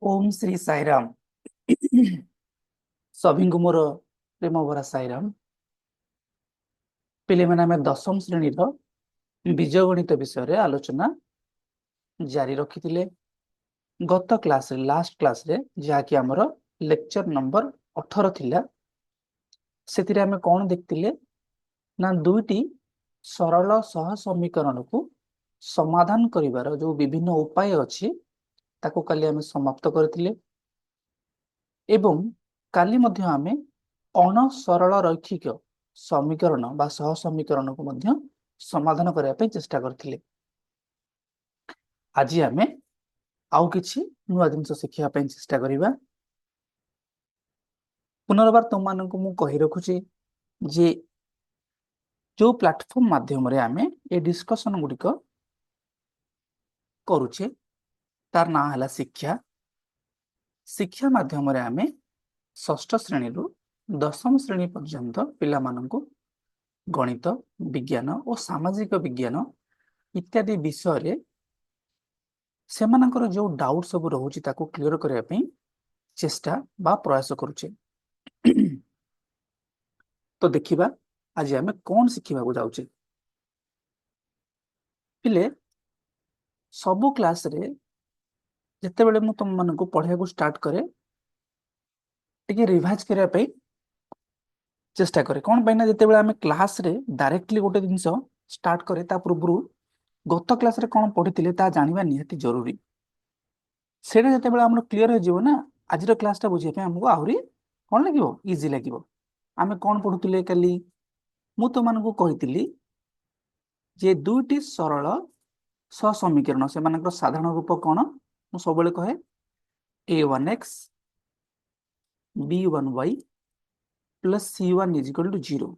ओम श्री साईराम। सभी को मोर प्रेम भरा साईराम। पिले मैंने आम दशम श्रेणी बीज गणित विषय रे आलोचना जारी रखी गत क्लास रे लास्ट क्लास रे जहाँकि आमर लेक्चर नंबर 18 थिला। से आम कौन देखते ना दुईटी सरल सह समीकरण को समाधान करिवार जो विभिन्न उपाय अच्छी ताको काली आम समाप्त करथिले एवं काली मध्य आमे अण सरल रैखिक समीकरण बा सह समीकरण को मध्य समाधान करने पे चेष्टा करथिले। आज आमे आउ किछि नुआ जिनस शिखिया पे चेष्टा करिबा। पुनर्बार तुम मानक मु कहि रखुछि जे जो प्लेटफॉर्म माध्यम रे आमे ए डिस्कशन गुडिक करूछे तार ना हला शिक्षा। शिक्षा माध्यम रे आमे षष्ठ श्रेणी रु दशम श्रेणी पर्यंत पिला माननको गणित विज्ञान और सामाजिक विज्ञान इत्यादि विषय रे सेमानकर जो डाउट सब रहुछि ताको क्लियर करबा पई चेष्टा बा प्रयास करूछे। तो देखिबा आज आमे कोन शिखिबा को जाउछे। पिले सबु क्लास रे जते बेले मु तुम मानको पढ़िया को स्टार्ट करे टिके रिवाइज करबा पई चेष्टा करे। कोन पैना जते बेले आमे क्लास रे डायरेक्टली गोटे जिंस स्टार्ट करे ता पूर्वरु गत क्लास रे कोन पढ़िथिले ता जानिबा निहाती जरूरी। सेटा जते बेले हमर क्लियर हो जिवो ना आज रो क्लास ता बुझिया पे हमको आहुरी कोन लागिवो इजी लागिवो। आमे कोन पढुथिले काली मु तो मानको कहिथिली जे दुईटी सरल समीकरण से मानकर साधारण रूप कोन मु सबले कहे a1x b1y plus c1 is equal to 0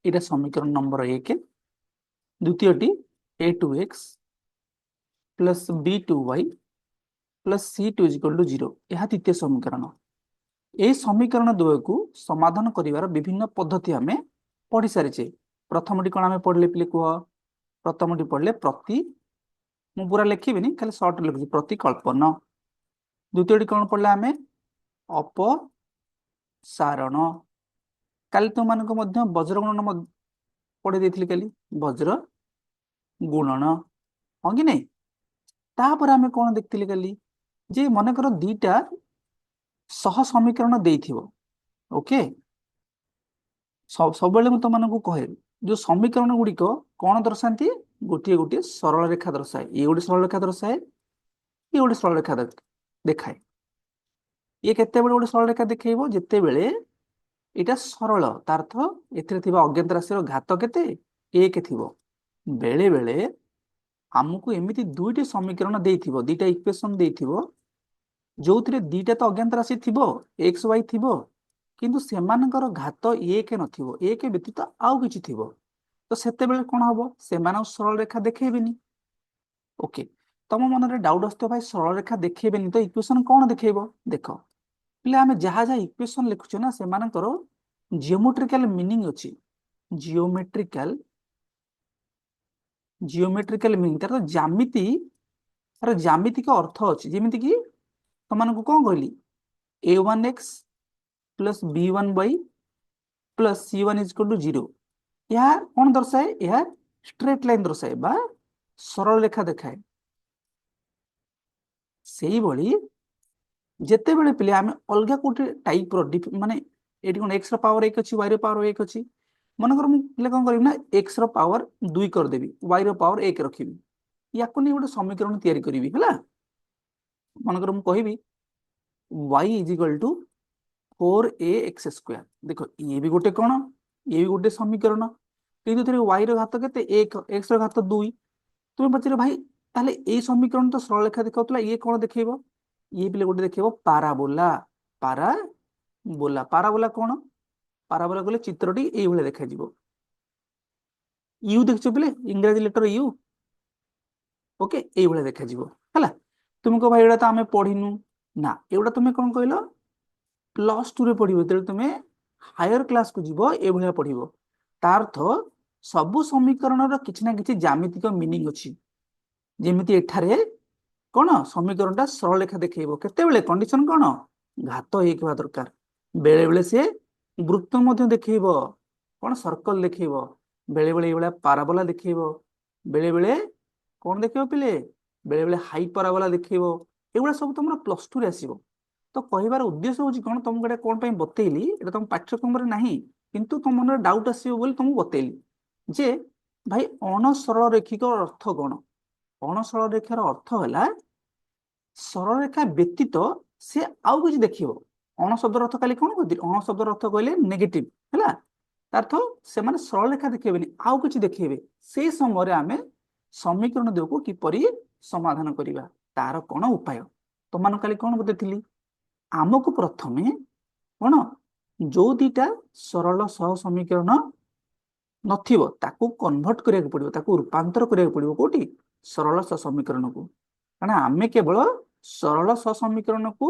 एटा समीकरण नंबर 1। द्वितीयटी a2x plus b2y plus c2 is equal to 0 यह तृतीय समीकरण। ए समीकरण द्वय को समाधान करिवार विभिन्न पद्धति आमे पढ़ी सारिचे। प्रथमटी कोन आमे पढ़ले पिले को प्रथमटी पढ़ले प्रति मु पूरा लिखिबिनी खाली शॉर्ट लिखुची प्रतिकल्पन। द्वितीयटी कोन पढ़ले आमे अपसारण। काली तो मान को मध्य वज्र गुणन पढ़ी देथिली काली वज्र गुणन हो कि नहीं। तापर आमे कोन देखथिले काली जे मन कर दीटा सह समीकरण देथिबो ओके सब बेले मु तो मानकु कहे जो समीकरण गुडी को कोन दर्शांती गोटे गोटे सरल रेखा दर्शाए। ये गोटे सरल रेखा दर्शाए ये गोटे सरल रेखा देखाए। ये केते बेले गोटे सरल रेखा देखैबो जेते बेले एटा सरल तार अर्थ एथिरे थिबा अज्ञात राशि रो घात केते 1 थिबो। बेले बेले हमकु एमिति दुईटी समीकरण देथिबो दुईटा इक्वेशन देथिबो जो थिरे दीटा तो अज्ञात राशि थिबो एक्स वाई थिबो किंतु सेमानकर घात 1 नथिबो 1 व्यतीत आउ किछि थिबो। तो सेते बेले कोन हबो सेमान सरल रेखा देखेबेनी। ओके तम मन रे डाउट असतो भाई सरल रेखा देखेबेनी तो इक्वेशन कोन देखेबो देखो पिले आमे जहा जहा इक्वेशन लिखुछो ना सेमानकर जियोमेट्रिकल मीनिंग अछि। जियोमेट्रिकल मीनिंग तार ज्यामिति का अर्थ अछि जेमिति कि तमन को कोन कहली a1x plus b1y plus c1 is equal to 0 यह कौन दर्शाए यह स्ट्रेट लाइन दर्शाए बा सरल रेखा देखाए। सेही भली जेते बेले पिले आमे अलगा कोटे टाइप रो माने एटी कोन x रो पावर 1 अछि y रो पावर 1 अछि मन कर मु पिले कोन करिम ना x रो पावर 2 कर देबी y रो पावर 1 रखिबी याको नै गोटे समीकरण तयारी करिवि हला। मन कर मु कहिबी y is equal to 4ax square. देखो ये भी गोटे कोन ये भी गोटे समीकरण किंतु थरे y रो घात केते 1 x रो घात 2 तुम पचरे भाई ताले ए समीकरण तो सरल रेखा देखाउतला ये कोन देखैबो ये भी गोटे देखैबो पाराबोला। पाराबोला कोन पाराबोला गले चित्रटी एई भले देखा जिवो यू देखछो पिले इंग्रजी लेटर यू ओके एई भले देखा जिवो हला। तुमको भाई एडा तो आमे पढिनु ना एडा तुमे कोन कहलो प्लस 2 रे पढिबो तेल तुमे हायर क्लास को जीवो ए भले पढिबो तार अर्थ सबु समीकरण रो किछि ना किछि ज्यामितिक मीनिंग अछि। जेमिति एठारे कौन समीकरण सरल रेखा देखो केते कंडीशन कौन घात होवा दरकार बेले बेले से वृत्त देखो कौन सर्कल देखो बेले बेले ये पाराबोला देखो बेले बेले कौन देखो पिले बेले बेले हाइपराबोला देखो एगुड़ा सब तुम प्लस टू आसो तो कहबार उद्देश्य हूँ कौन तुमको एटा कौन बतेली एटा तुम पाठ्यक्रम नहीं किंतु तुम मन डाउट आसो तुमको बतेली जे भाई अणसरल रेखिक अर्थ कौन अणसरल रेखार अर्थ है सरल रेखा व्यतीत से आउ किसी देखियो अण शब्द अर्थ खाली कौन कहती अण शब्द अर्थ कहले नेगेटिव है अर्थ से माने सरल रेखा देखेबेनी आउ किसी देखेबे से समय आमे समीकरण देको किपरि समाधान करिबा तार कौन उपाय तो मान खाली कौन बतेथिली आमको प्रथमे कौन जो दीटा सरल सह समीकरण नथिबो ताकू कन्वर्ट करिया पड़िबो ताकू रूपांतर करिया पड़िबो कोठी सरल सह समीकरण को कारण आमे केवल सरल सह समीकरण को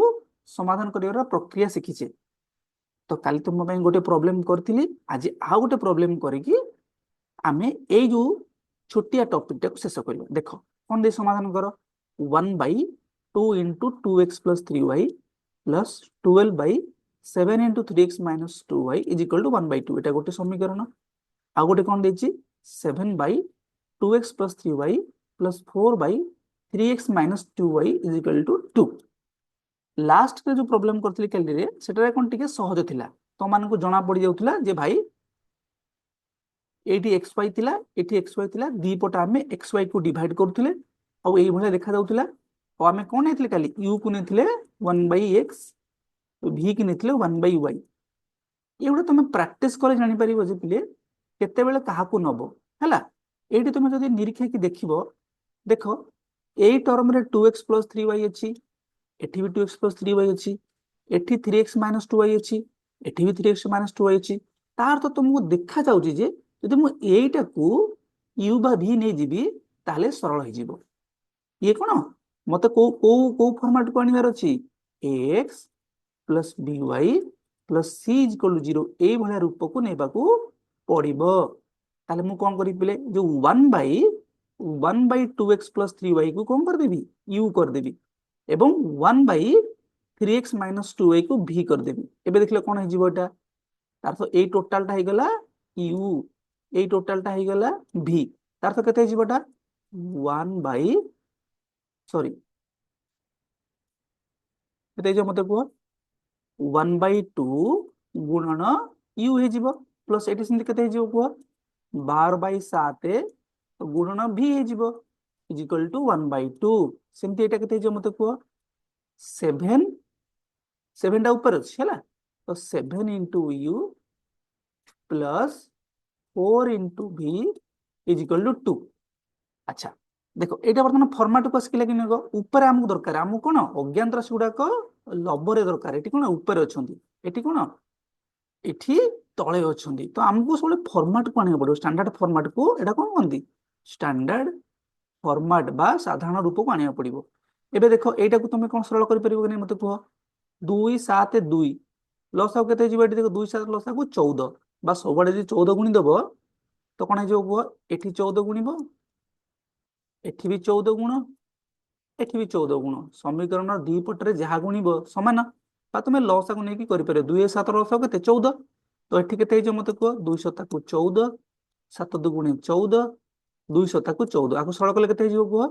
समाधान करिवार प्रक्रिया शिखिचे तो काली तुम गोटे प्रॉब्लम करथिली आज आ गोटे प्रॉब्लम करिकी आमे ए जो छोटिया टॉपिक टाको शेष करियो देखो कोन दे समाधान करो 1/2 into 2x plus 3y plus 12/7 into 3x minus 2y is equal to 1/2 एटा गोटे समीकरण आ गोटे कौन देछि 7/2x plus 3y plus 4/3x minus 2y is equal to 2 last के जो प्रॉब्लम करथिली कैलरी रे सेटा कोन टिके सहज थिला तो मान को जणा पड़ी जाउथला जे भाई एटी xy थिला एटी xy थिला दी पटा हमें xy को डिवाइड करथिले और एई भले देखा जाउथला और हमें कोन नेथिले काली u को नेथिले 1/x v की नेथिले 1/y एगुडा तुम प्रैक्टिस करे जानि परिबो जे पिले केते बेले काहा को नबो हैला एटी तुम जदी निरीक्षा की देखिबो देखो एई टर्म रे 2x + 3y अछि एठी भी 2x + 3y अछि एठी 3x - 2y अछि एठी भी 3x - 2y अछि तार तो तुमको देखा जाउची जे यदि मु एटा को u बा v नै जिबी ताले सरल हो जिवो ये कोन मते को को को फॉर्मेट को आनिबार अछि ax + by + c = 0 ए भलिया रूप को नेबा को पड़िबो ताले मु कोन करि पिले जो 1/2x + 3y को कोन कर देबी u कर देबी एवं 1/3x - 2y को v कर देबी एबे देखले कोन हे जिवो एटा तार तो ए टोटल टा हे गला u ए टोटल टा हे गला v तार तो केते जिवोटा 1 बाय सॉरी केते जो मते को 1/2 गुणन u हे जिवो प्लस एटी सिंधी केते हे जिवो को 12/7 गुणन v हे जिवो इज इक्वल टू 1/2 सिंधी एटा केते जो मते को 7 टा ऊपर अछि हैला तो 7 into u plus 4 into v is equal to 2 अच्छा देखो एटा बर्तमान फॉर्मेट को स्किल कि नको ऊपर हमको दरकार हमको कोन अज्ञात राशि गुडा को लबरे दरकार एटी कोन ऊपर अछंती एटी कोन एठी तळे अछंती तो हमको सब फॉर्मेट को आने पड़ो स्टैंडर्ड फॉर्मेट को एटा कोन कोनती स्टैंडर्ड फॉर्मेट बा साधारण रूप को आने पड़िबो एबे देखो एटा को तुम कोन सरल करि परिबो कि नै मते कहो 2 7 2 लसा केते जिबो एटी देखो 2 7 लसा को 14 बा सबडे जे 14 गुणी देबो तो कोन हे जो को एठी 14 गुणीबो एठी भी 14 गुण एठी भी 14 गुण समीकरण दी पटरे जहा गुणीबो समान बा तुमे लसा को नै की करि पारे 2 7 लसा केते 14 तो एठी केते जो मते को 200 ताको 14 7 दुगुणी 14 200 ताको 14 आको सरल कले केते जिवो को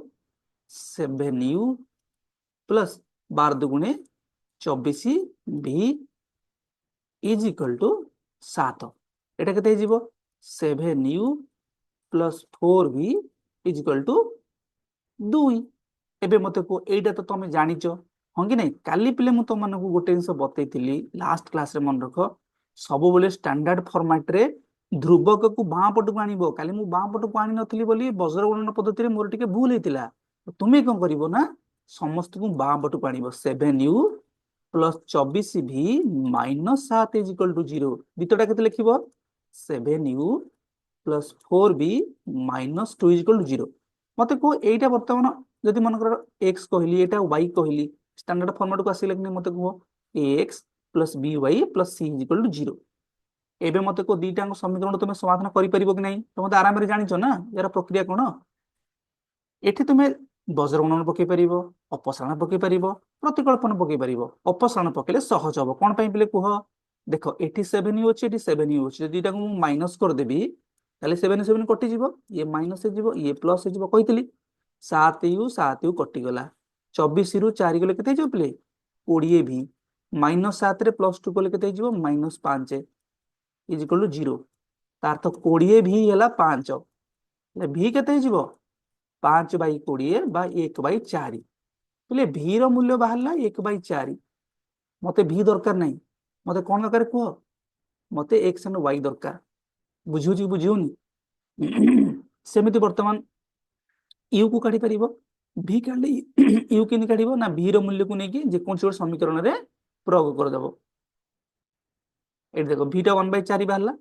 7u प्लस 12 दुगुणी 24 v इज इक्वल टू 7 एटा केते जिवो 7u plus 4v is equal to 2 एबे मते को एटा तो तुम जानिचो हां कि नै काली पिले मु तो मन को गोटे जिंस बतैतिली लास्ट क्लास रे मन रखो सब बोले स्टैंडर्ड फॉर्मेट रे ध्रुवक को बां पट को आनिबो काली मु बां पट को आनि नथली बोली वज्र गणन पद्धति रे मोर टिके भूल हेतिला तुमे कोन करिवो ना समस्त को बां पट को आनिबो 7u plus 24v - 7 is equal to 0 दितोटा केते लिखिबो 7u plus 4v - 2 is equal to 0 मते को एटा वर्तमान जदि मन कर x कहली एटा y कहली स्टैंडर्ड फॉर्मेट को आसिले कि मते को ax plus by plus c is equal to 0 एबे मते को दीटा समीकरण तुम समाधान करि परिबो कि नै तुम तो आराम रे जानिचो ना यार प्रक्रिया कोन एठी तुमे ବଜ୍ରଗୁଣନ ପକେଇ ପାରିବ, ଅପସାରଣ ପକେଇ ପାରିବ, ପ୍ରତିକଳ୍ପନ ପକେଇ ପାରିବ। ଅପସାରଣ ପକେଇଲେ ସହଜ ହବ। କଣ ପାଇଁ ପିଲେ କୁହ? ଦେଖ ଏଠି 7u ଅଛି, ଏଠି 7u ଅଛି। ଯଦି ଏଟାକୁ ମୁଁ ମାଇନସ କରିଦେବି ତାହେଲେ 7 7 କଟିଯିବ, ଇଏ ମାଇନସ ହେଇଯିବ, ଇଏ ପ୍ଲସ ହେଇଯିବ। କହିଥିଲି 7u 7u କଟିଗଲା। 24 ରୁ 4 ଗଲେ କେତେ ହେଇଯିବ ପିଲେ? 20v। ମାଇନସ 7 ରେ ପ୍ଲସ 2 କଲେ କେତେ ହେଇଯିବ? -5 ଇଜ ଇକ୍ୱାଲ ଟୁ 0। ତାର ତ 20v ହେଲା 5, ହେଲେ v କେତେ ହେଇଯିବ? 5/20 ବା 1/4। ବୋଲେ v ର ମୂଲ୍ୟ ବାହାରିଲା 1/4। ମତେ v ଦରକାର ନାହିଁ, ମତେ କଣ ଦରକାର କୁହ? ମତେ x and y ଦରକାର। ବୁଝୁଛି ବୁଝିଉନି? ସେମିତି ବର୍ତ୍ତମାନ u କୁ କାଢି ପାରିବ। v କାଢିଲେ u କେମିତି କାଢିବ? ନା v ର ମୂଲ୍ୟକୁ ନେଇକି ଯେକୌଣସି ଗୋଟେ ସମୀକରଣରେ ପ୍ରୟୋଗ କରିଦେବ। ଏଠି ଦେଖ v ଟା 1/4 ବାହାରିଲା।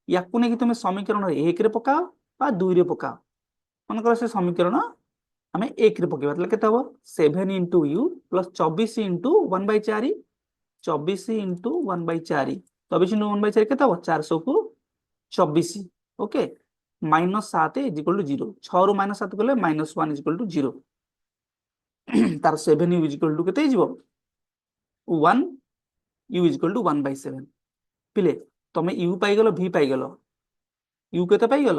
ୟାକୁ ନେଇକି ତମେ ସମୀକରଣ 1 ରେ ପକାଅ ବା 2 ରେ ପକାଅ। ମନେକର ସେ ସମୀକରଣ ଆମେ 1 ରେ ପକେଇବା, ତାହେଲେ କେତେ ହବ? 7 into u plus 24 into 1/4। 24 into 1/4, 24 into 1/4 କେତେ ହବ? 400 କୁ 24। Okay, -7 is equal to 0। 6 ରୁ -7 କଲେ -1 ଇଜ ଇକ୍ୱାଲ ଟୁ 0। ତାର 7u ଇଜ ଇକ୍ୱାଲ ଟୁ କେତେ ହେଇଯିବ? 1, u ଇଜ ଇକ୍ୱାଲ ଟୁ 1/7। ପିଲେ ତମେ u ପାଇଗଲ, v ପାଇଗଲ। u କେତେ ପାଇଗଲ?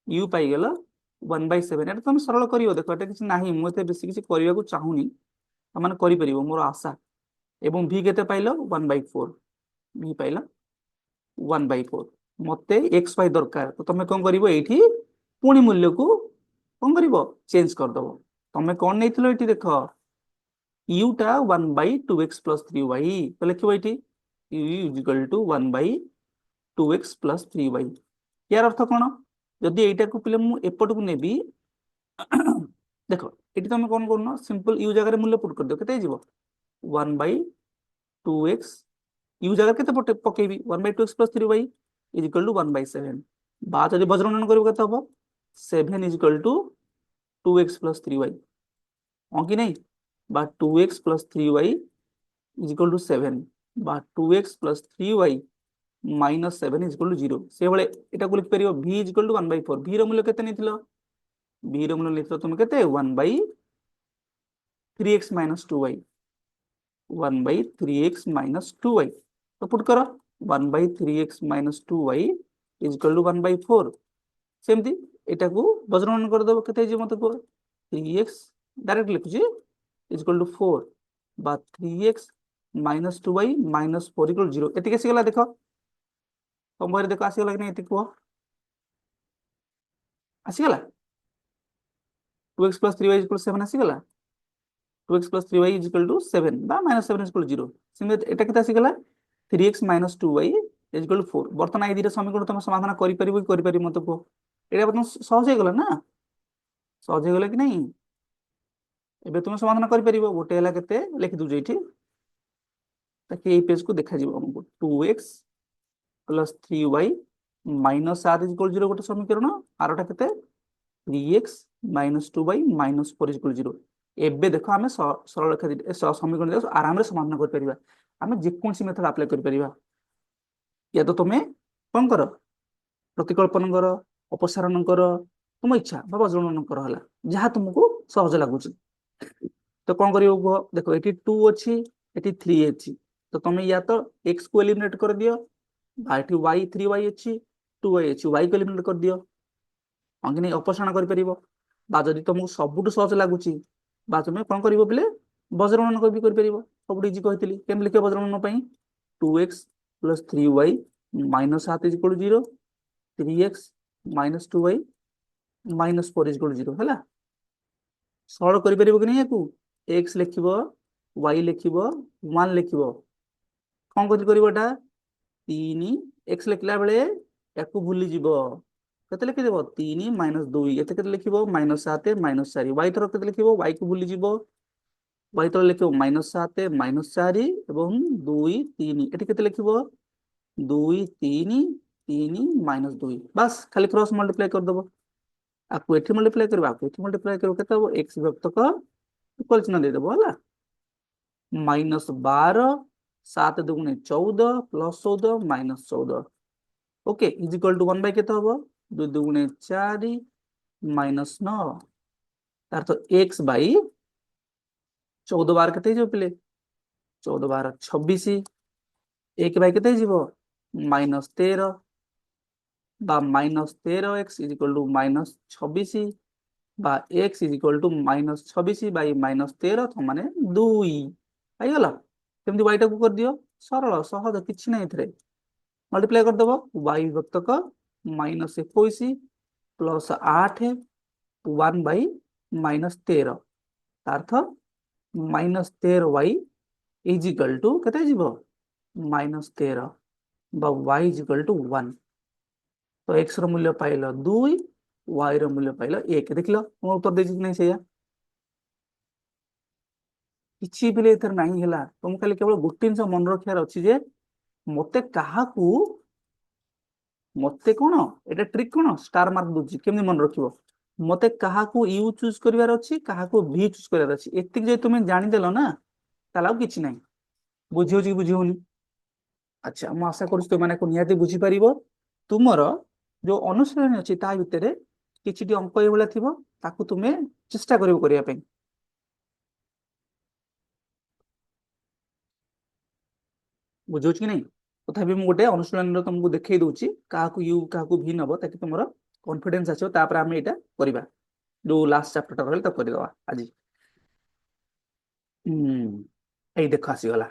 u ପାଇଗଲ 1/7। ଏଟା ତମେ ସରଳ କରିବ। ଦେଖ ଏଟା କିଛି ନାହିଁ, ମୁଁ ଏତେ ବେଶୀ କିଛି କରିବାକୁ ଚାହୁଁନି, ତମେ କରିପାରିବ ମୋର ଆଶା। ଏବଂ v କେତେ ପାଇଲ? 1/4। v ପାଇଲ 1/4। ମତେ x y ଦରକାର, ତ ତମେ କଣ କରିବ? ଏଇଠି ପୁଣି ମୂଲ୍ୟକୁ କଣ କରିବ? ଚେଞ୍ଜ କରିଦବ। ତମେ କଣ ନେଇଥିଲ ଏଠି? ଦେଖ u ଟା 1/2x + 3y, ତ ଲେଖିବ ଏଇଠି u is equal to 1/2x + 3y। ইয়ার অর্থ কোন? যদি এইটাକୁ পিলে ମୁଁ ଏପଟକୁ ନେବି, ଦେଖ ଏଠି ତମେ କଣ କରୁନ? ସିମ୍ପଲ u ଜାଗାରେ ମୂଲ୍ୟ ପୁଟ କରିଦିଅ। କେତେ ହେଇଯିବ? 1/2x। u ଜାଗାରେ କେତେ ପକେଇବି? 1/2x + 3y is equal to 1/7। ବା ଯଦି ବଜ୍ରଗଣନ କରିବ କେତେ ହବ? 7 is equal to 2x + 3y। ହଁ କି ନାହିଁ? বা 2x + 3y is equal to 7 বা 2x + 3y -7 is equal to 0। সেভাবে এটাକୁ লিখিପାରିବ v is equal to 1/4। v ର ମୂଲ୍ୟ କେତେ ନେଇଥିଲ? v ର ମୂଲ୍ୟ ନେଇଥିଲ তুমি କେତେ? 1/3x - 2y। 1/3x - 2y ତ ପୁଟ୍ କର। 1/3x - 2y is equal two 1/4। ସେମିତି ଏଟାକୁ ବଜ୍ରଗଣନ କରିଦେବ। କେତେ ହେଇଯିବ ମତେ କୁହ? 3x डायरेक्ट लिखुଛି इज इक्वल टू 4 बा 3x - 2y - 4 इक्वल 0। एतिके आसीगला। देख तुम बहिरे देख आसीगला कि नहीं? एतिक कुह आसीगला। 2x + 3y = 7 आसीगला। 2x + 3y = 7 बा -7 = 0। सेमति एटा केते आसीगला? 3x - 2y = 4। बर्तमान ए दिटा समीकरण तुम समाधान करि परिबो कि करि परिबो मते कुह? एटा बर्तमान सहज हे गला ना? सहज हे गला कि नहीं? एबे तुम समाधान करि परिबो। गोटे हला केते लिखि दउ जेठी, ताकि ए पेज को देखा जीवो हमको। 2x + 3y - 7 = 0 गोटे समीकरण। आरटा केते? 3x - 2y - 4 = 0। एबे देखो आमे सरल रेखा समीकरण देखो आराम रे समाधान कर परिबा। आमे जे कोनसी मेथड अप्लाई कर परिबा। या तो तुमे कोन करो? प्रतिकल्पन करो, अपसारण करो, तुम इच्छा बा बज्रगणन करो हला, जहा तुमको सहज लागुची। तो कौन करियो कुह? देखो एटी 2 अच्छी, एटी 3 अच्छी, तो तुम या तो x को एलिमिनेट कर दियो, बा एटी y 3y अच्छी, 2y अच्छी, y को एलिमिनेट कर दियो। हाँ कि नहीं? अपसारण कर परिबो। बा जदी तुमको सबुटु सहज लागुची, बा तुमे कोन करिवो बिले बज्रगणन भी कर परिबो। सबुटु इजी कहितली। केम लिखे बज्रगणन पई? 2x + 3y - 7 = 0, 3x - 2y - 4 = 0 ହେଲା। सरल कर परिबो कि नहीं? याकू x लिखिबो, y लिखिबो, 1 लिखिबो। कौन करटा 3 x लिखला बेले याकू भूली जीवो। केते लिखि देबो? 3 - 2 एते केते लिखिबो? -7 - 4। y थरो केते लिखिबो? y को भूली जीवो। y थरो लिखिबो -7 - 4 एवं 2 3। एटे केते लिखिबो? 2 3 3 - 2। बस खाली क्रॉस मल्टीप्लाई कर दबो। आपको एठी मल्टीप्लाई करबा, आपको एठी मल्टीप्लाई करबो। केते हो? x विभक्त क इक्वल चिन्ह दे देबो हला। -12 7 दुगुणे 14 + 14 - 14। Okay is equal to 1 by केते हो? 2 दुगुणे 4 - 9। तार तो x बाई 14 बार केते जो पिले 14 बार 26 एक बाई केते जीवो -13 बा -13x इज इक्वल टू -26 बा x is equal to -26 by -13 तो माने 2 आई गला केमती y टा को कर दियो सरल सहज किछि नै इथरे मल्टीप्लाई कर दबो y विभक्तक -21 प्लस 8 1 बाई -13 अर्थ -13y इज इक्वल टू केते जीवो -13 बा y इज इक्वल टू 1 तो x रो मूल्य पाइलो 2 y रो मूल्य पाइलो 1 देखिलो हम उत्तर देछि कि नै सेया किछि बिले इथर नाही हला तुम खाली केवल गोटे जिंस मन रखियार अछि जे मते काहाकू मते कोन एटा ट्रिक कोन स्टार मार्क दुछि केमनि मन रखिबो मते काहाकू यू चूज करिवार अछि काहाकू भी चूज करिवार अछि एतिक जे तुमे जानि देलो ना तालाउ किछि नै बुझियो कि बुझियोनी अच्छा हम आशा करू तो माने को नियाते बुझी परिबो तुमरो जो अनुसरण अछि ता भितरे किछिटी अंक एवला थिबो ताकू तुमे चेष्टा करिवो करिया पे बुझौछ कि नहीं तथापि मु गोटे अनुशीलन तुमको देखै दउची काहाकू यू काहाकू भी नबो ताकि तुमरो कॉन्फिडेंस आछो तापर हम एटा करिबा जो लास्ट चैप्टर टा रहल त करि दवा आज एई देखो आसी गला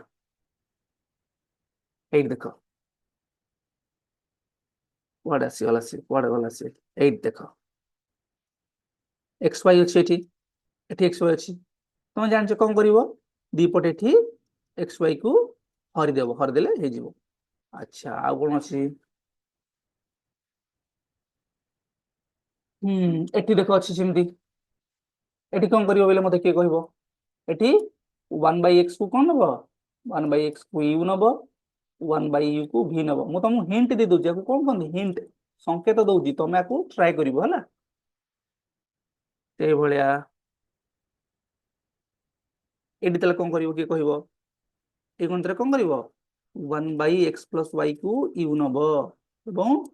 एई देखो कुआडे आसी गला से कुआडे गला से एई देखो एक्स वाई अछि एठी एक्स वाई अछि तुम जानछ कोन करिवो दी पटे एठी एक्स वाई को हरि देले हे जिवो अच्छा आ कोन अछि एठी देखो अछि सिमती एठी कोन करिवो बेले मते के कहबो एठी 1 बाई x को कोन नबो 1 बाई x को u नबो 1 बाई u को v नबो मु तुमको हिंट दे दउची को कोन कोन हिंट संकेत दउची तमे आकू ट्राई करिवो हला ते भलिया एठी तले कोन करिवो के कहबो ए कोनतरे कोन करिवो 1 बाई x प्लस y को u नबो एवं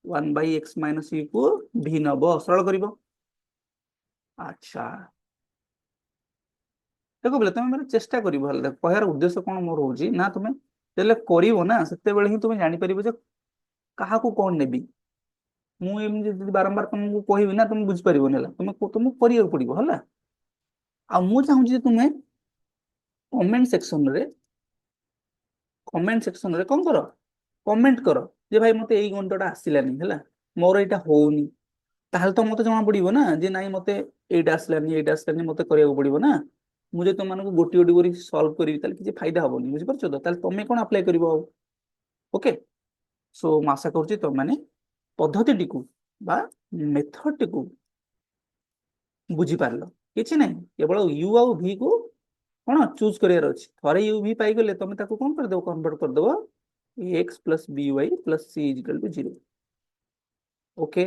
1 बाई x माइनस u को v नबो सरल करिवो अच्छा देखो बोले तुम मैंने चेष्टा करिवो हल देखो कहर उद्देश्य कोन मोर होउची ना तुमे जेले करिवो ना सेते बेले ही तुमे जानि परिबो जे काहा को कोन नेबी मु एम जे बारंबार तुमको कहबी ना तुम बुझ परिबो नेला तुमको करियो पड़िबो हला आ मु चाहू जे तुमे कमेंट सेक्शन रे कोन करो कमेंट करो जे भाई मते एई गणितटा आसिलानी हला मोर एटा होउनी ताहल तो मते जमा पड़िबो ना जे नाही मते एटा आसिलानी मते करियो पड़िबो ना मुझे तुम मानको गोटी गोटी करी सॉल्व करी ताले किछि फायदा हबोनी बुझि परछो तो ताले तमे कोन अप्लाई करिवो ओके सो म आशा करूची तुम माने पद्धति टिकु बा मेथड टिकु बुझी पारलो किछि नाही केवल यू आ v को कोन चूज करियर अछि थरे यू v पाई गेले तमे ताको कोन कर देबो कन्वर्ट कर देबो x plus by plus c is equal to 0 okay